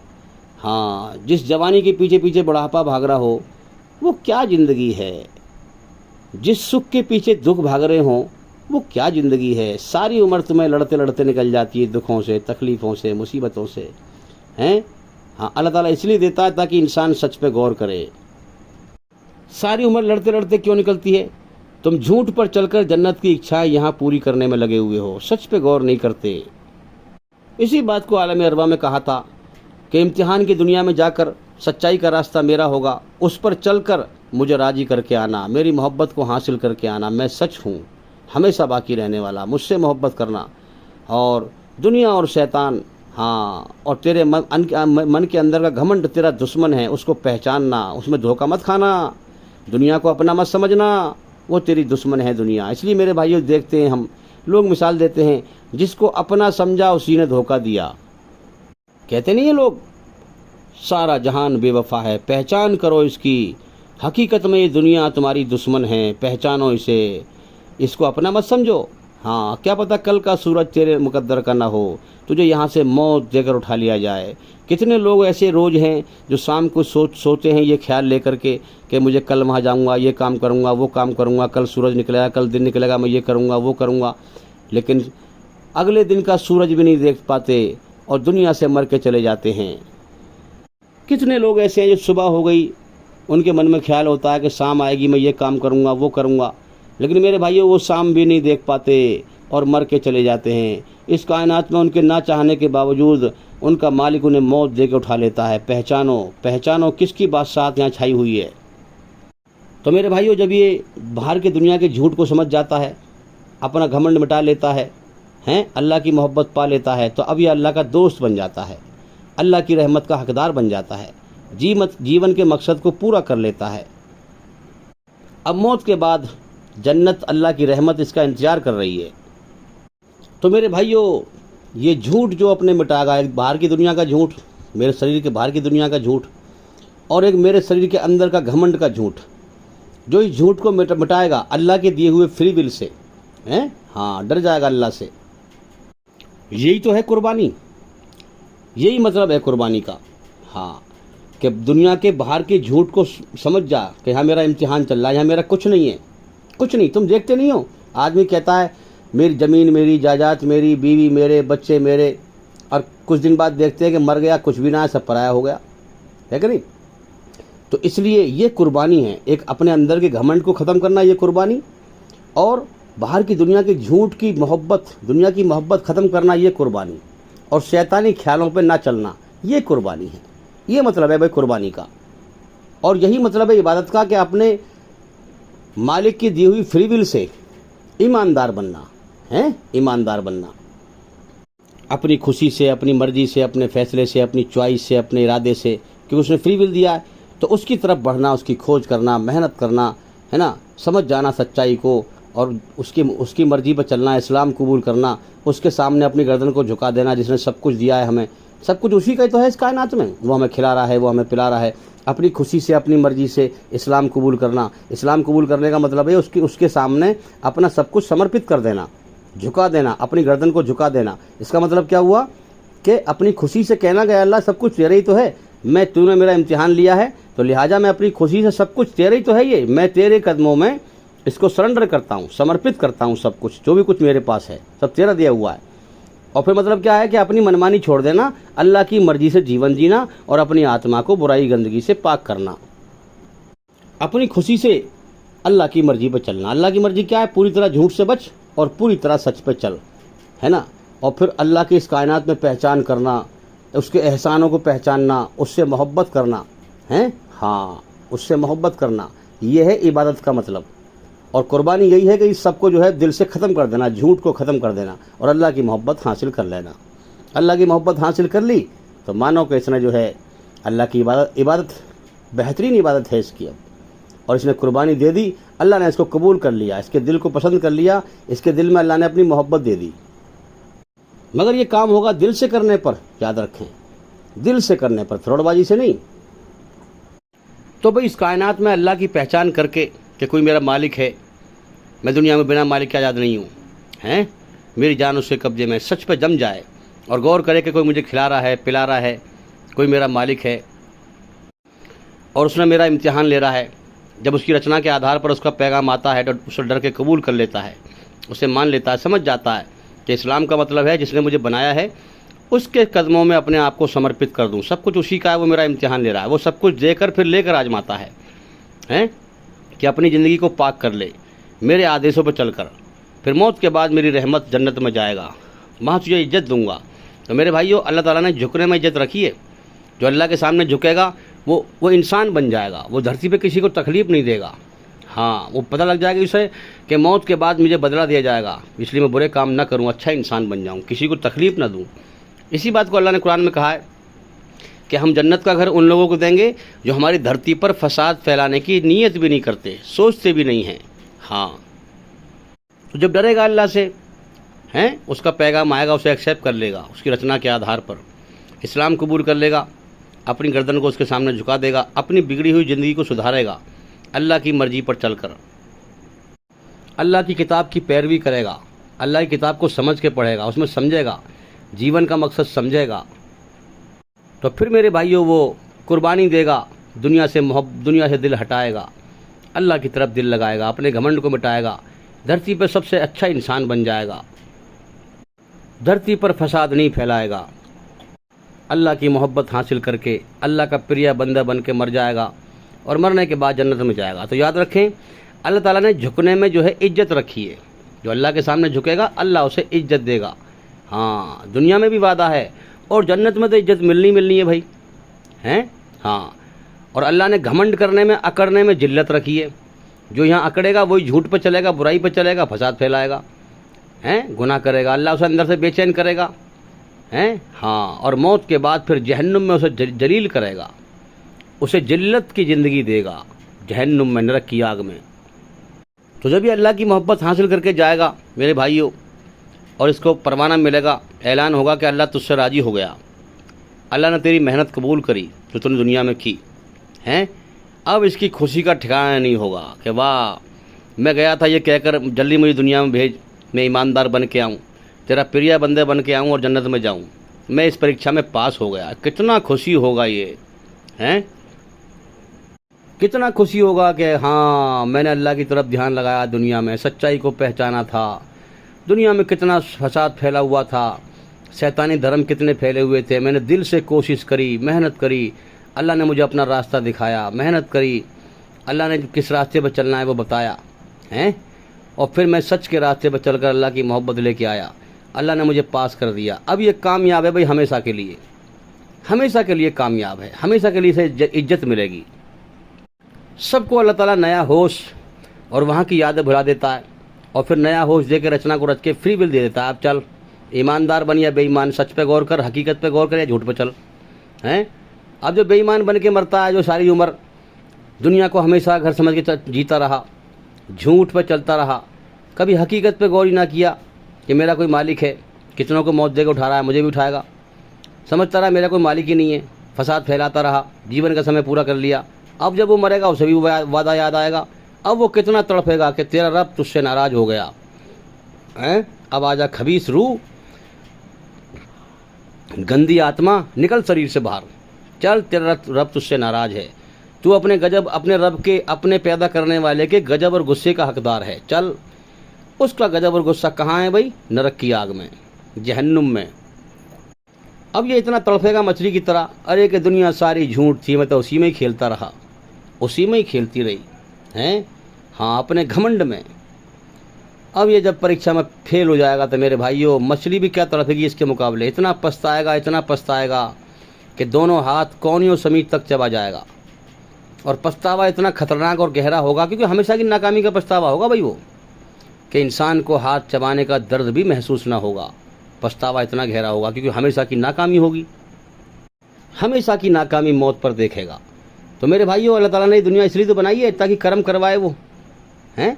हाँ, जिस जवानी के पीछे पीछे बुढ़ापा भाग रहा हो, वो क्या ज़िंदगी है। जिस सुख के पीछे दुख भाग रहे हों, वो क्या ज़िंदगी है। सारी उम्र तुम्हें लड़ते लड़ते निकल जाती है, दुखों से, तकलीफ़ों से, मुसीबतों से, हैं? हाँ, अल्लाह ताला इसलिए देता है ताकि इंसान सच पे गौर करे। सारी उम्र लड़ते लड़ते क्यों निकलती है? तुम झूठ पर चलकर जन्नत की इच्छाएं यहाँ पूरी करने में लगे हुए हो, सच पे गौर नहीं करते। इसी बात को आलम अरबा में कहा था कि इम्तिहान की दुनिया में जाकर सच्चाई का रास्ता मेरा होगा, उस पर चलकर मुझे राजी करके आना, मेरी मोहब्बत को हासिल करके आना। मैं सच हूँ, हमेशा बाकी रहने वाला, मुझसे मोहब्बत करना। और दुनिया और शैतान, हाँ, और तेरे मन के अंदर का घमंड तेरा दुश्मन है, उसको पहचानना, उसमें धोखा मत खाना। दुनिया को अपना मत समझना, वो तेरी दुश्मन है दुनिया। इसलिए मेरे भाइयों, देखते हैं हम लोग मिसाल देते हैं, जिसको अपना समझा उसी ने धोखा दिया। कहते नहीं है लोग, सारा जहान बेवफा है, पहचान करो इसकी। हकीकत में ये दुनिया तुम्हारी दुश्मन है, पहचानो इसे, इसको अपना मत समझो। हाँ, क्या पता कल का सूरज तेरे मुकद्दर का ना हो, तुझे यहाँ से मौत देकर उठा लिया जाए। कितने लोग ऐसे रोज़ हैं जो शाम को सोते हैं ये ख्याल लेकर के कि मुझे कल वहाँ जाऊँगा, ये काम करूँगा, वो काम करूँगा, कल सूरज निकलेगा, कल दिन निकलेगा, मैं ये करूँगा, वो करूँगा। लेकिन अगले दिन का सूरज भी नहीं देख पाते और दुनिया से मर के चले जाते हैं। कितने लोग ऐसे हैं जो सुबह हो गई उनके मन में ख्याल होता है कि शाम आएगी, मैं ये काम करूँगा, वो करूँगा, लेकिन मेरे भाइयों वो शाम भी नहीं देख पाते। और मर के चले जाते हैं। इस कायनात में उनके ना चाहने के बावजूद उनका मालिक उन्हें मौत दे के उठा लेता है। पहचानो पहचानो किसकी बादशाहत यहाँ छाई हुई है। तो मेरे भाइयों, जब ये बाहर की दुनिया के झूठ को समझ जाता है, अपना घमंड मिटा लेता है, अल्लाह की मोहब्बत पा लेता है, तो अब ये अल्लाह का दोस्त बन जाता है, अल्लाह की रहमत का हकदार बन जाता है, जीवन के मकसद को पूरा कर लेता है। अब मौत के बाद जन्नत, अल्लाह की रहमत इसका इंतजार कर रही है। तो मेरे भाइयों, ये झूठ जो अपने मिटाएगा, एक बाहर की दुनिया का झूठ, मेरे शरीर के बाहर की दुनिया का झूठ, और एक मेरे शरीर के अंदर का घमंड का झूठ, जो इस झूठ को मिटाएगा अल्लाह के दिए हुए फ्री विल से, डर जाएगा अल्लाह से। यही तो है कुर्बानी, यही मतलब है कुर्बानी का। कि दुनिया के बाहर के झूठ को समझ जा कि यहाँ मेरा इम्तिहान चल रहा है, यहाँ मेरा कुछ नहीं है, कुछ नहीं। तुम देखते नहीं हो, आदमी कहता है मेरी ज़मीन मेरी, जायदाद मेरी, बीवी मेरे, बच्चे मेरे, और कुछ दिन बाद देखते हैं कि मर गया, कुछ भी ना है, सब पराया हो गया, है कि नहीं। तो इसलिए ये कुर्बानी है, एक अपने अंदर के घमंड को ख़त्म करना, ये कुर्बानी, और बाहर की दुनिया के झूठ की मोहब्बत, दुनिया की मोहब्बत ख़त्म करना, ये कुर्बानी, और शैतानी ख्यालों पे ना चलना, ये कुर्बानी है। ये मतलब है भाई कुर्बानी का, और यही मतलब है इबादत का, कि अपने मालिक की दी हुई फ्री विल से ईमानदार बनना है, ईमानदार बनना, अपनी खुशी से, अपनी मर्जी से, अपने फैसले से, अपनी चॉइस से, अपने इरादे से, क्योंकि उसने फ्री विल दिया है, तो उसकी तरफ बढ़ना, उसकी खोज करना, मेहनत करना, है ना, समझ जाना सच्चाई को, और उसकी मर्जी पर चलना, इस्लाम कबूल करना, उसके सामने अपनी गर्दन को झुका देना, जिसने सब कुछ दिया है हमें, सब कुछ उसी का ही तो है इस कायनात में, वो हमें खिला रहा है, वो हमें पिला रहा है। अपनी खुशी से, अपनी मर्जी से इस्लाम कबूल करना, इस्लाम कबूल करने का मतलब है उसके सामने अपना सब कुछ समर्पित कर देना, झुका देना, अपनी गर्दन को झुका देना। इसका मतलब क्या हुआ कि अपनी खुशी से कहना गया अल्लाह सब कुछ तेरे ही तो है, तूने मेरा इम्तिहान लिया है, तो लिहाजा मैं अपनी खुशी से, सब कुछ तेरे ही तो है, ये मैं तेरे कदमों में इसको सरेंडर करता हूँ, समर्पित करता हूँ, सब कुछ जो भी कुछ मेरे पास है सब तेरा दिया हुआ है। और फिर मतलब क्या है कि अपनी मनमानी छोड़ देना, अल्लाह की मर्जी से जीवन जीना, और अपनी आत्मा को बुराई गंदगी से पाक करना, अपनी खुशी से अल्लाह की मर्जी पर चलना। अल्लाह की मर्जी क्या है? पूरी तरह झूठ से बच और पूरी तरह सच पे चल, है ना। और फिर अल्लाह की इस कायनात में पहचान करना, उसके एहसानों को पहचानना, उससे मोहब्बत करना है, उससे मोहब्बत करना, ये है इबादत का मतलब। और कुर्बानी यही है कि इस सबको जो है दिल से ख़त्म कर देना, झूठ को ख़त्म कर देना, और अल्लाह की मोहब्बत हासिल कर लेना। अल्लाह की मोहब्बत हासिल कर ली तो मानो कि इसने जो है अल्लाह की इबादत बेहतरीन इबादत है इसकी अब, और इसने कुर्बानी दे दी, अल्लाह ने इसको कबूल कर लिया, इसके दिल को पसंद कर लिया, इसके दिल में अल्लाह ने अपनी मोहब्बत दे दी। मगर ये काम होगा दिल से करने पर, याद रखें, दिल से करने पर, फ्रॉडबाजी से नहीं। तो भाई इस कायनात में अल्लाह की पहचान करके कि कोई मेरा मालिक है, मैं दुनिया में बिना मालिक के आज़ाद नहीं हूँ, हैं, मेरी जान उसके कब्जे में, सच पे जम जाए और गौर करे कि कोई मुझे खिला रहा है, पिला रहा है, कोई मेरा मालिक है और उसने मेरा इम्तिहान ले रहा है। जब उसकी रचना के आधार पर उसका पैगाम आता है तो उसे डर के कबूल कर लेता है, उसे मान लेता है, समझ जाता है कि इस्लाम का मतलब है जिसने मुझे बनाया है उसके कदमों में अपने आप को समर्पित कर दूं, सब कुछ उसी का है, वो मेरा इम्तिहान ले रहा है, वो सब कुछ देकर फिर लेकर आजमाता है, हैं, कि अपनी ज़िंदगी को पाक कर ले मेरे आदेशों पर चलकर, फिर मौत के बाद मेरी रहमत जन्नत में जाएगा, वहाँ तुझे इज्जत दूंगा। तो मेरे भाइयों, अल्लाह ताला ने झुकने में इज्जत रखी है। जो अल्लाह के सामने झुकेगा वो इंसान बन जाएगा, वो धरती पे किसी को तकलीफ़ नहीं देगा। वो पता लग जाएगा उसे कि मौत के बाद मुझे बदला दिया जाएगा, इसलिए मैं बुरे काम ना करूँ, अच्छा इंसान बन जाऊँ, किसी को तकलीफ़ ना दूँ। इसी बात को अल्लाह ने कुरान में कहा है कि हम जन्नत का घर उन लोगों को देंगे जो हमारी धरती पर फसाद फैलाने की नीयत भी नहीं करते, सोचते भी नहीं हैं। तो जब डरेगा अल्लाह से, हैं, उसका पैगाम आएगा, उसे एक्सेप्ट कर लेगा, उसकी रचना के आधार पर इस्लाम कबूल कर लेगा, अपनी गर्दन को उसके सामने झुका देगा, अपनी बिगड़ी हुई ज़िंदगी को सुधारेगा, अल्लाह की मर्ज़ी पर चलकर अल्लाह की किताब की पैरवी करेगा, अल्लाह की किताब को समझ के पढ़ेगा, उसमें समझेगा, जीवन का मकसद समझेगा। तो फिर मेरे भाइयों वो कुर्बानी देगा, दुनिया से दिल हटाएगा, अल्लाह की तरफ दिल लगाएगा, अपने घमंड को मिटाएगा, धरती पर सबसे अच्छा इंसान बन जाएगा, धरती पर फसाद नहीं फैलाएगा, अल्लाह की मोहब्बत हासिल करके अल्लाह का प्रिय बंदा बन के मर जाएगा और मरने के बाद जन्नत में जाएगा। तो याद रखें, अल्लाह ताला ने झुकने में जो है इज्जत रखी है। जो अल्लाह के सामने झुकेगा अल्लाह उसे इज्जत देगा। हाँ, दुनिया में भी वादा है और जन्नत में तो इज्जत मिलनी है भाई, हैं। हाँ, और अल्लाह ने घमंड करने में, अकड़ने में जिल्लत रखी है। जो यहाँ अकड़ेगा वही झूठ पे चलेगा, बुराई पे चलेगा, फसाद फैलाएगा, हैं, गुनाह करेगा, अल्लाह उसे अंदर से बेचैन करेगा, हैं। हाँ, और मौत के बाद फिर जहन्नुम में उसे जलील करेगा, उसे जिल्लत की ज़िंदगी देगा जहन्नुम में, नरक की आग में। तो जब ये अल्लाह की मोहब्बत हासिल करके जाएगा मेरे भाइयों, और इसको परवाना मिलेगा, ऐलान होगा कि अल्लाह तुझसे राज़ी हो गया, अल्लाह ने तेरी मेहनत कबूल करी जो तूने दुनिया में की, हैं। अब इसकी खुशी का ठिकाना नहीं होगा कि वाह मैं गया था ये कहकर जल्दी मुझे दुनिया में भेज, मैं ईमानदार बन के आऊँ, तेरा प्रिय बंदे बन के आऊँ और जन्नत में जाऊँ, मैं इस परीक्षा में पास हो गया। कितना खुशी होगा ये, हैं। कितना खुशी होगा कि हाँ मैंने अल्लाह की तरफ ध्यान लगाया, दुनिया में सच्चाई को पहचाना था, दुनिया में कितना फसाद फैला हुआ था, शैतानी धर्म कितने फैले हुए थे, मैंने दिल से कोशिश करी, मेहनत करी, अल्लाह ने मुझे अपना रास्ता दिखाया, मेहनत करी, अल्लाह ने किस रास्ते पर चलना है वो बताया, हैं। और फिर मैं सच के रास्ते पर चलकर अल्लाह की मोहब्बत लेके आया, अल्लाह ने मुझे पास कर दिया। अब ये कामयाब है भाई, हमेशा के लिए, हमेशा के लिए कामयाब है, हमेशा के लिए इसे इज्जत मिलेगी। सबको अल्लाह ताला नया होश और वहाँ की यादें भुला देता है, और फिर नया होश दे के रचना को रच के फ्री विल दे देता है। अब चल, ईमानदार बन या बेईमान, सच पे गौर कर, हकीकत पे गौर कर, या झूठ पे चल, हैं। अब जो बेईमान बन के मरता है, जो सारी उम्र दुनिया को हमेशा घर समझ के जीता रहा, झूठ पे चलता रहा, कभी हकीकत पे गौर ही ना किया कि मेरा कोई मालिक है, कितनों को मौत देकर उठा रहा है, मुझे भी उठाएगा, समझता रहा मेरा कोई मालिक ही नहीं है, फसाद फैलाता रहा, जीवन का समय पूरा कर लिया। अब जब वो मरेगा उसे भी वादा याद आएगा, अब वो कितना तड़पेगा कि तेरा रब तुझसे नाराज़ हो गया, हैं। अब आजा खबीस रूह, गंदी आत्मा, निकल शरीर से बाहर, चल, तेरा रब तुझसे नाराज़ है, तू अपने गजब, अपने रब के, अपने पैदा करने वाले के गजब और गुस्से का हकदार है। चल, उसका गजब और गुस्सा कहाँ है भाई? नरक की आग में, जहन्नुम में। अब ये इतना तड़फेगा मछली की तरह, अरे कि दुनिया सारी झूठ थी, मैं तो उसी में ही खेलता रहा, उसी में ही खेलती रही, हैं। हाँ, अपने घमंड में। अब ये जब परीक्षा में फेल हो जाएगा तो मेरे भाइयों, मछली भी क्या तड़फेगी इसके मुकाबले, इतना पछताएगा कि दोनों हाथ कोहनियों समीप तक चबा जाएगा। और पछतावा इतना खतरनाक और गहरा होगा, क्योंकि हमेशा की नाकामी का पछतावा होगा भाई वो, कि इंसान को हाथ चबाने का दर्द भी महसूस ना होगा। पछतावा इतना गहरा होगा क्योंकि हमेशा की नाकामी होगी, हमेशा की नाकामी मौत पर देखेगा। तो मेरे भाइयों, अल्लाह ताला ने दुनिया इसलिए तो बनाई है ताकि कर्म करवाए वो, हैं।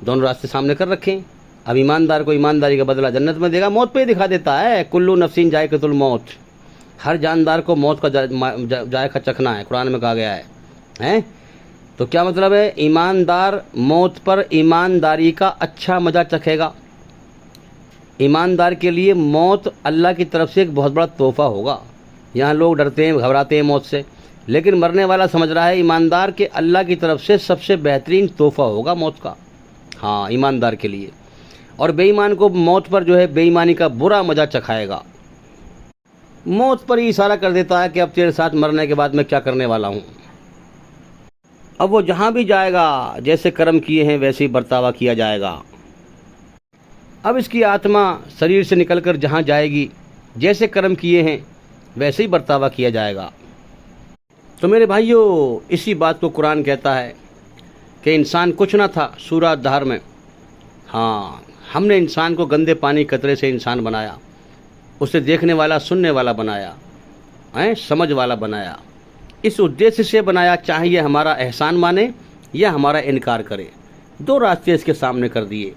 दोनों रास्ते सामने कर रखें। अब ईमानदार को ईमानदारी का बदला जन्नत में देगा, मौत पे ही दिखा देता है। कुल्लू नफ्सिन जायक़तुल मौत, हर जानदार को मौत का जायका चखना है, कुरान में कहा गया है, हैं। तो क्या मतलब है? ईमानदार मौत पर ईमानदारी का अच्छा मज़ा चखेगा। ईमानदार के लिए मौत अल्लाह की तरफ से एक बहुत बड़ा तोहफ़ा होगा। यहाँ लोग डरते हैं, घबराते हैं मौत से, लेकिन मरने वाला समझ रहा है ईमानदार के अल्लाह की तरफ से सबसे बेहतरीन तोहफ़ा होगा मौत का। हाँ, ईमानदार के लिए। और बेईमान को मौत पर जो है बेईमानी का बुरा मज़ा चखाएगा। मौत पर ही इशारा कर देता है कि अब तेरे साथ मरने के बाद मैं क्या करने वाला हूँ। अब वो जहाँ भी जाएगा, जैसे कर्म किए हैं वैसे ही बर्तावा किया जाएगा। अब इसकी आत्मा शरीर से निकलकर जहाँ जाएगी, जैसे कर्म किए हैं वैसे ही बर्तावा किया जाएगा। तो मेरे भाइयों, इसी बात को कुरान कहता है कि इंसान कुछ ना था सूरह दहर में। हाँ, हमने इंसान को गंदे पानी कतरे से इंसान बनाया, उसे देखने वाला सुनने वाला बनाया, समझ वाला बनाया। इस उद्देश्य से बनाया, चाहे ये हमारा एहसान माने या हमारा इनकार करे। दो रास्ते इसके सामने कर दिए,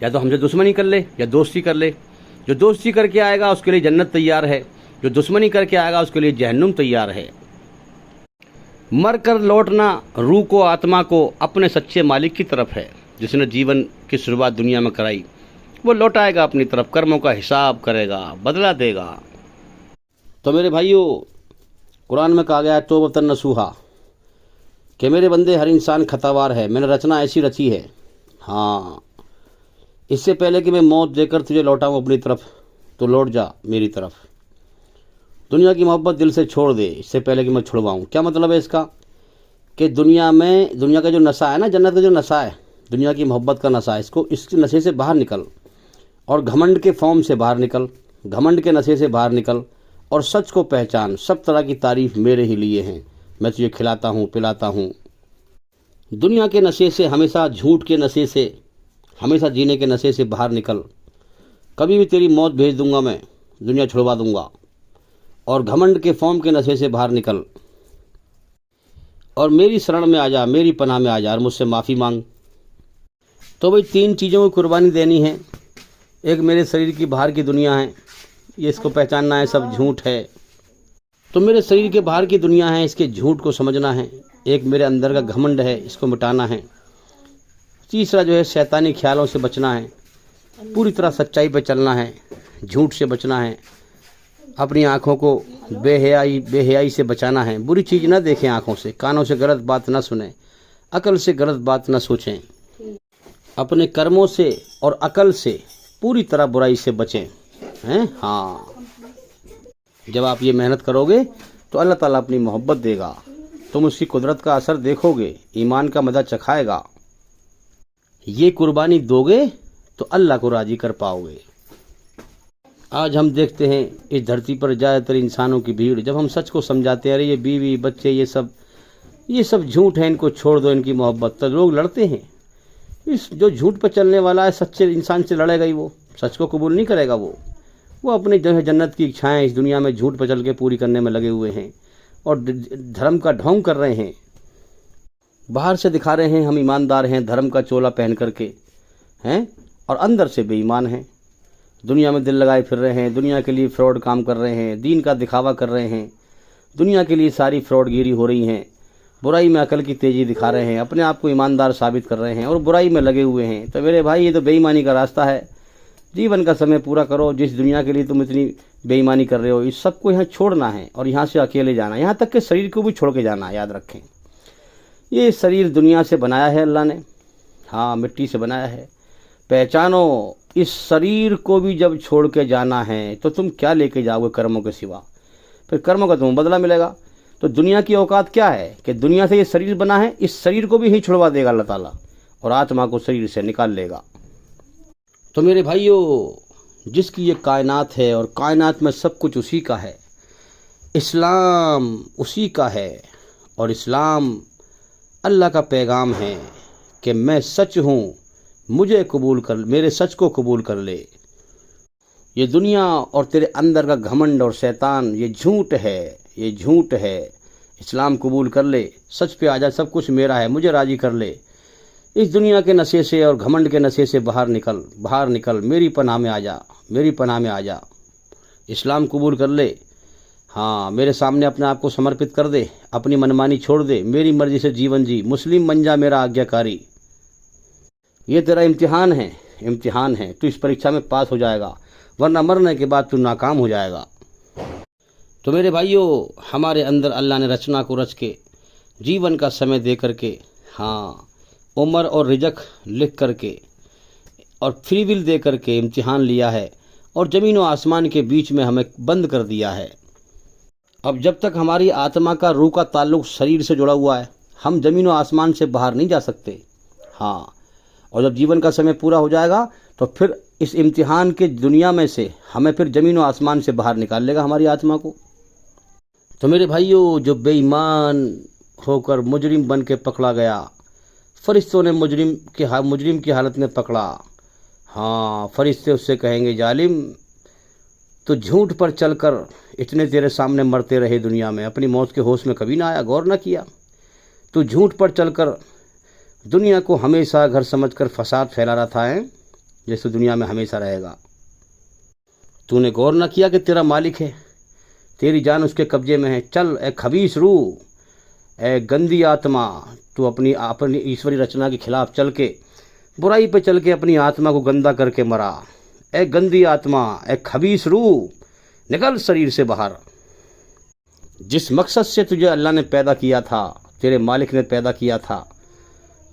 या तो हमसे दुश्मनी कर ले या दोस्ती कर ले। जो दोस्ती करके आएगा उसके लिए जन्नत तैयार है, जो दुश्मनी करके आएगा उसके लिए जहन्नुम तैयार है। मर कर लौटना रूह को, आत्मा को अपने सच्चे मालिक की तरफ है, जिसने जीवन की शुरुआत दुनिया में कराई। वो लौटाएगा अपनी तरफ, कर्मों का हिसाब करेगा, बदला देगा। तो मेरे भाइयों, कुरान में कहा गया है तौबतन नसूहा, कि मेरे बंदे हर इंसान खतावार है, मैंने रचना ऐसी रची है। हाँ, इससे पहले कि मैं मौत देकर तुझे लौटाऊँ अपनी तरफ, तो लौट जा मेरी तरफ। दुनिया की मोहब्बत दिल से छोड़ दे इससे पहले कि मैं छुड़वाऊँ। क्या मतलब है इसका? कि दुनिया का जो नशा है ना, जन्नत का जो नशा है, दुनिया की मोहब्बत का नशा है, इसको इस नशे से बाहर निकल और घमंड के फॉर्म से बाहर निकल, घमंड के नशे से बाहर निकल और सच को पहचान। सब तरह की तारीफ मेरे ही लिए हैं, मैं तुझे खिलाता हूँ पिलाता हूँ। दुनिया के नशे से, हमेशा झूठ के नशे से, हमेशा जीने के नशे से बाहर निकल। कभी भी तेरी मौत भेज दूंगा मैं, दुनिया छुड़वा दूंगा। और घमंड के फॉर्म के नशे से बाहर निकल और मेरी शरण में आ जा, मेरी पनाह में आ जा और मुझसे माफ़ी मांग। तो भाई 3 चीज़ों को कुर्बानी देनी है। एक मेरे शरीर की बाहर की दुनिया है, ये इसको पहचानना है, सब झूठ है। तो मेरे शरीर के बाहर की दुनिया है, इसके झूठ को समझना है। एक मेरे अंदर का घमंड है, इसको मिटाना है। तीसरा जो है शैतानी ख्यालों से बचना है, पूरी तरह सच्चाई पर चलना है, झूठ से बचना है। अपनी आँखों को बेहयाई से बचाना है। बुरी चीज़ ना देखें आँखों से, कानों से गलत बात ना सुने, अकल से गलत बात ना सोचें। अपने कर्मों से और अकल से पूरी तरह बुराई से बचें, हैं? हाँ, जब आप ये मेहनत करोगे तो अल्लाह ताला अपनी मोहब्बत देगा, तुम उसकी कुदरत का असर देखोगे, ईमान का मज़ा चखाएगा। ये कुर्बानी दोगे तो अल्लाह को राज़ी कर पाओगे। आज हम देखते हैं इस धरती पर ज़्यादातर इंसानों की भीड़, जब हम सच को समझाते हैं, अरे ये बीवी बच्चे ये सब झूठ है, इनको छोड़ दो, इनकी मोहब्बत, तो लोग लड़ते हैं। इस जो झूठ पर चलने वाला है सच्चे इंसान से लड़ेगा ही, वो सच को कबूल नहीं करेगा। वो अपनी जो है जन्नत की इच्छाएं इस दुनिया में झूठ पर चल के पूरी करने में लगे हुए हैं और धर्म का ढोंग कर रहे हैं। बाहर से दिखा रहे हैं हम ईमानदार हैं, धर्म का चोला पहन करके हैं, और अंदर से बेईमान हैं। दुनिया में दिल लगाए फिर रहे हैं, दुनिया के लिए फ्रॉड काम कर रहे हैं, दीन का दिखावा कर रहे हैं, दुनिया के लिए सारी फ्रॉडगिरी हो रही हैं, बुराई में अकल की तेज़ी दिखा रहे हैं, अपने आप को ईमानदार साबित कर रहे हैं और बुराई में लगे हुए हैं। तो मेरे भाई, ये तो बेईमानी का रास्ता है। जीवन का समय पूरा करो, जिस दुनिया के लिए तुम इतनी बेईमानी कर रहे हो, इस सबको यहाँ छोड़ना है और यहाँ से अकेले जाना, यहाँ तक कि शरीर को भी छोड़ के जाना। याद रखें, ये शरीर दुनिया से बनाया है अल्लाह ने, हाँ, मिट्टी से बनाया है। पहचानो, इस शरीर को भी जब छोड़ के जाना है तो तुम क्या लेके जाओगे कर्मों के सिवा? फिर कर्मों का तुम्हें बदला मिलेगा। तो दुनिया की औकात क्या है कि दुनिया से ये शरीर बना है, इस शरीर को भी ही छुड़वा देगा अल्लाह ताला और आत्मा को शरीर से निकाल लेगा। तो मेरे भाइयों, जिसकी ये कायनात है और कायनात में सब कुछ उसी का है, इस्लाम उसी का है और इस्लाम अल्लाह का पैगाम है कि मैं सच हूँ, मुझे कबूल कर, मेरे सच को कबूल कर ले। ये दुनिया और तेरे अंदर का घमंड और शैतान ये झूठ है, ये झूठ है। इस्लाम कबूल कर ले, सच पे आ जा, सब कुछ मेरा है, मुझे राज़ी कर ले। इस दुनिया के नशे से और घमंड के नशे से बाहर निकल, बाहर निकल, मेरी पनाह में आ जा, मेरी पनाह में आ जा। इस्लाम कबूल कर ले, हाँ, मेरे सामने अपने आप को समर्पित कर दे, अपनी मनमानी छोड़ दे, मेरी मर्जी से जीवन जी, मुस्लिम बन जा मेरा आज्ञाकारी। ये तेरा इम्तिहान है, इम्तिहान है। तू इस परीक्षा में पास हो जाएगा, वरना मरने के बाद तू नाकाम हो जाएगा। तो मेरे भाइयों, हमारे अंदर अल्लाह ने रचना को रच के, जीवन का समय दे करके, हाँ, उम्र और रिजक लिख करके और फ्री विल दे करके इम्तिहान लिया है और ज़मीन व आसमान के बीच में हमें बंद कर दिया है। अब जब तक हमारी आत्मा का रूह का ताल्लुक़ शरीर से जुड़ा हुआ है, हम ज़मीन व आसमान से बाहर नहीं जा सकते। हाँ, और जब जीवन का समय पूरा हो जाएगा तो फिर इस इम्तिहान के दुनिया में से हमें फिर ज़मीन व आसमान से बाहर निकाल लेगा हमारी आत्मा को। तो मेरे भाइयों, जो बेईमान होकर मुजरिम बन के पकड़ा गया, फरिश्तों ने मुजरिम की हालत में पकड़ा, हाँ, फरिश्ते उससे कहेंगे, जालिम, तो झूठ पर चलकर इतने तेरे सामने मरते रहे दुनिया में, अपनी मौत के होश में कभी ना आया, गौर ना किया। तो झूठ पर चलकर दुनिया को हमेशा घर समझकर फसाद फैला रहा था, है जैसे दुनिया में हमेशा रहेगा। तूने गौर ना किया कि तेरा मालिक है, तेरी जान उसके कब्जे में है। चल ए खबीस रूह, ए गंदी आत्मा, तू अपनी ईश्वरी रचना के खिलाफ चल के, बुराई पे चल के अपनी आत्मा को गंदा करके मरा। ए गंदी आत्मा, ए खबीस रूह, निकल शरीर से बाहर। जिस मकसद से तुझे अल्लाह ने पैदा किया था, तेरे मालिक ने पैदा किया था,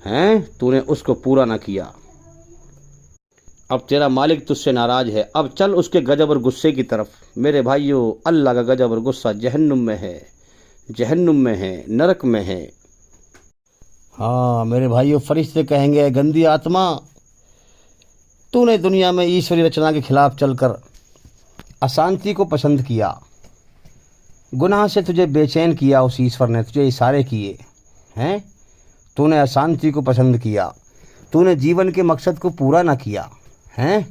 हैं, तूने उसको पूरा ना किया। अब तेरा मालिक तुझसे नाराज है, अब चल उसके गजब और गुस्से की तरफ। मेरे भाइयों, अल्लाह का गजब और गुस्सा जहन्नुम में है, जहन्नुम में है, नरक में है। हाँ मेरे भाइयों, फरिश्ते कहेंगे गंदी आत्मा, तूने दुनिया में ईश्वरी रचना के खिलाफ चलकर अशांति को पसंद किया, गुनाह से तुझे बेचैन किया, उस ईश्वर ने तुझे इशारे किए हैं, तूने अशांति को पसंद किया, तूने जीवन के मकसद को पूरा ना किया हैं।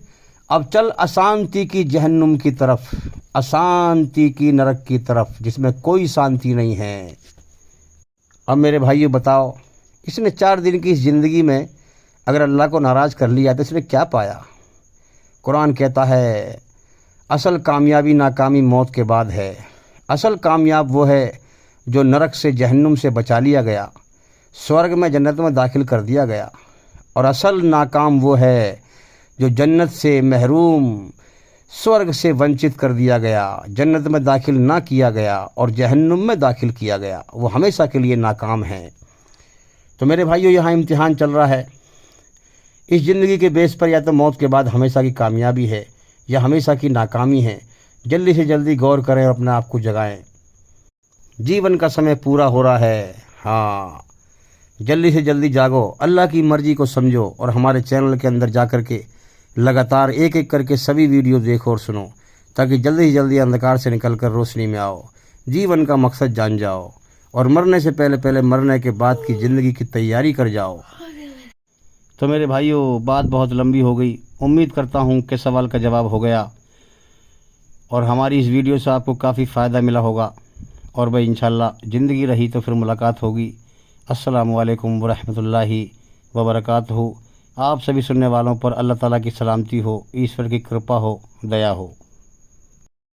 अब चल अशांति की जहन्नुम की तरफ, अशांति की नरक की तरफ, जिसमें कोई शांति नहीं है। अब मेरे भाइयों बताओ, इसने 4 दिन की इस ज़िंदगी में अगर अल्लाह को नाराज़ कर लिया तो इसने क्या पाया? कुरान कहता है असल कामयाबी नाकामी मौत के बाद है। असल कामयाब वो है जो नरक से जहन्नुम से बचा लिया गया, स्वर्ग में जन्नत में दाखिल कर दिया गया, और असल नाकाम वो है जो जन्नत से महरूम, स्वर्ग से वंचित कर दिया गया, जन्नत में दाखिल ना किया गया और जहन्नुम में दाखिल किया गया, वो हमेशा के लिए नाकाम है। तो मेरे भाइयों, यहाँ इम्तिहान चल रहा है। इस ज़िंदगी के बेस पर या तो मौत के बाद हमेशा की कामयाबी है या हमेशा की नाकामी है। जल्दी से जल्दी गौर करें और अपने आप को जगाएं। जीवन का समय पूरा हो रहा है। हाँ, जल्दी से जल्दी जागो, अल्लाह की मर्ज़ी को समझो और हमारे चैनल के अंदर जा कर के लगातार एक एक करके सभी वीडियो देखो और सुनो, ताकि जल्दी से जल्दी अंधकार से निकल कर रोशनी में आओ, जीवन का मकसद जान जाओ और मरने से पहले पहले मरने के बाद की ज़िंदगी की तैयारी कर जाओ। तो मेरे भाइयों, बात बहुत लंबी हो गई। उम्मीद करता हूँ कि सवाल का जवाब हो गया और हमारी इस वीडियो से आपको काफ़ी फ़ायदा मिला होगा। और भाई इंशाल्लाह ज़िंदगी रही तो फिर मुलाकात होगी। अस्सलामु अलैकुम वरहमतुल्लाहि वबरकातुहू। आप सभी सुनने वालों पर अल्लाह ताला की सलामती हो, ईश्वर की कृपा हो, दया हो।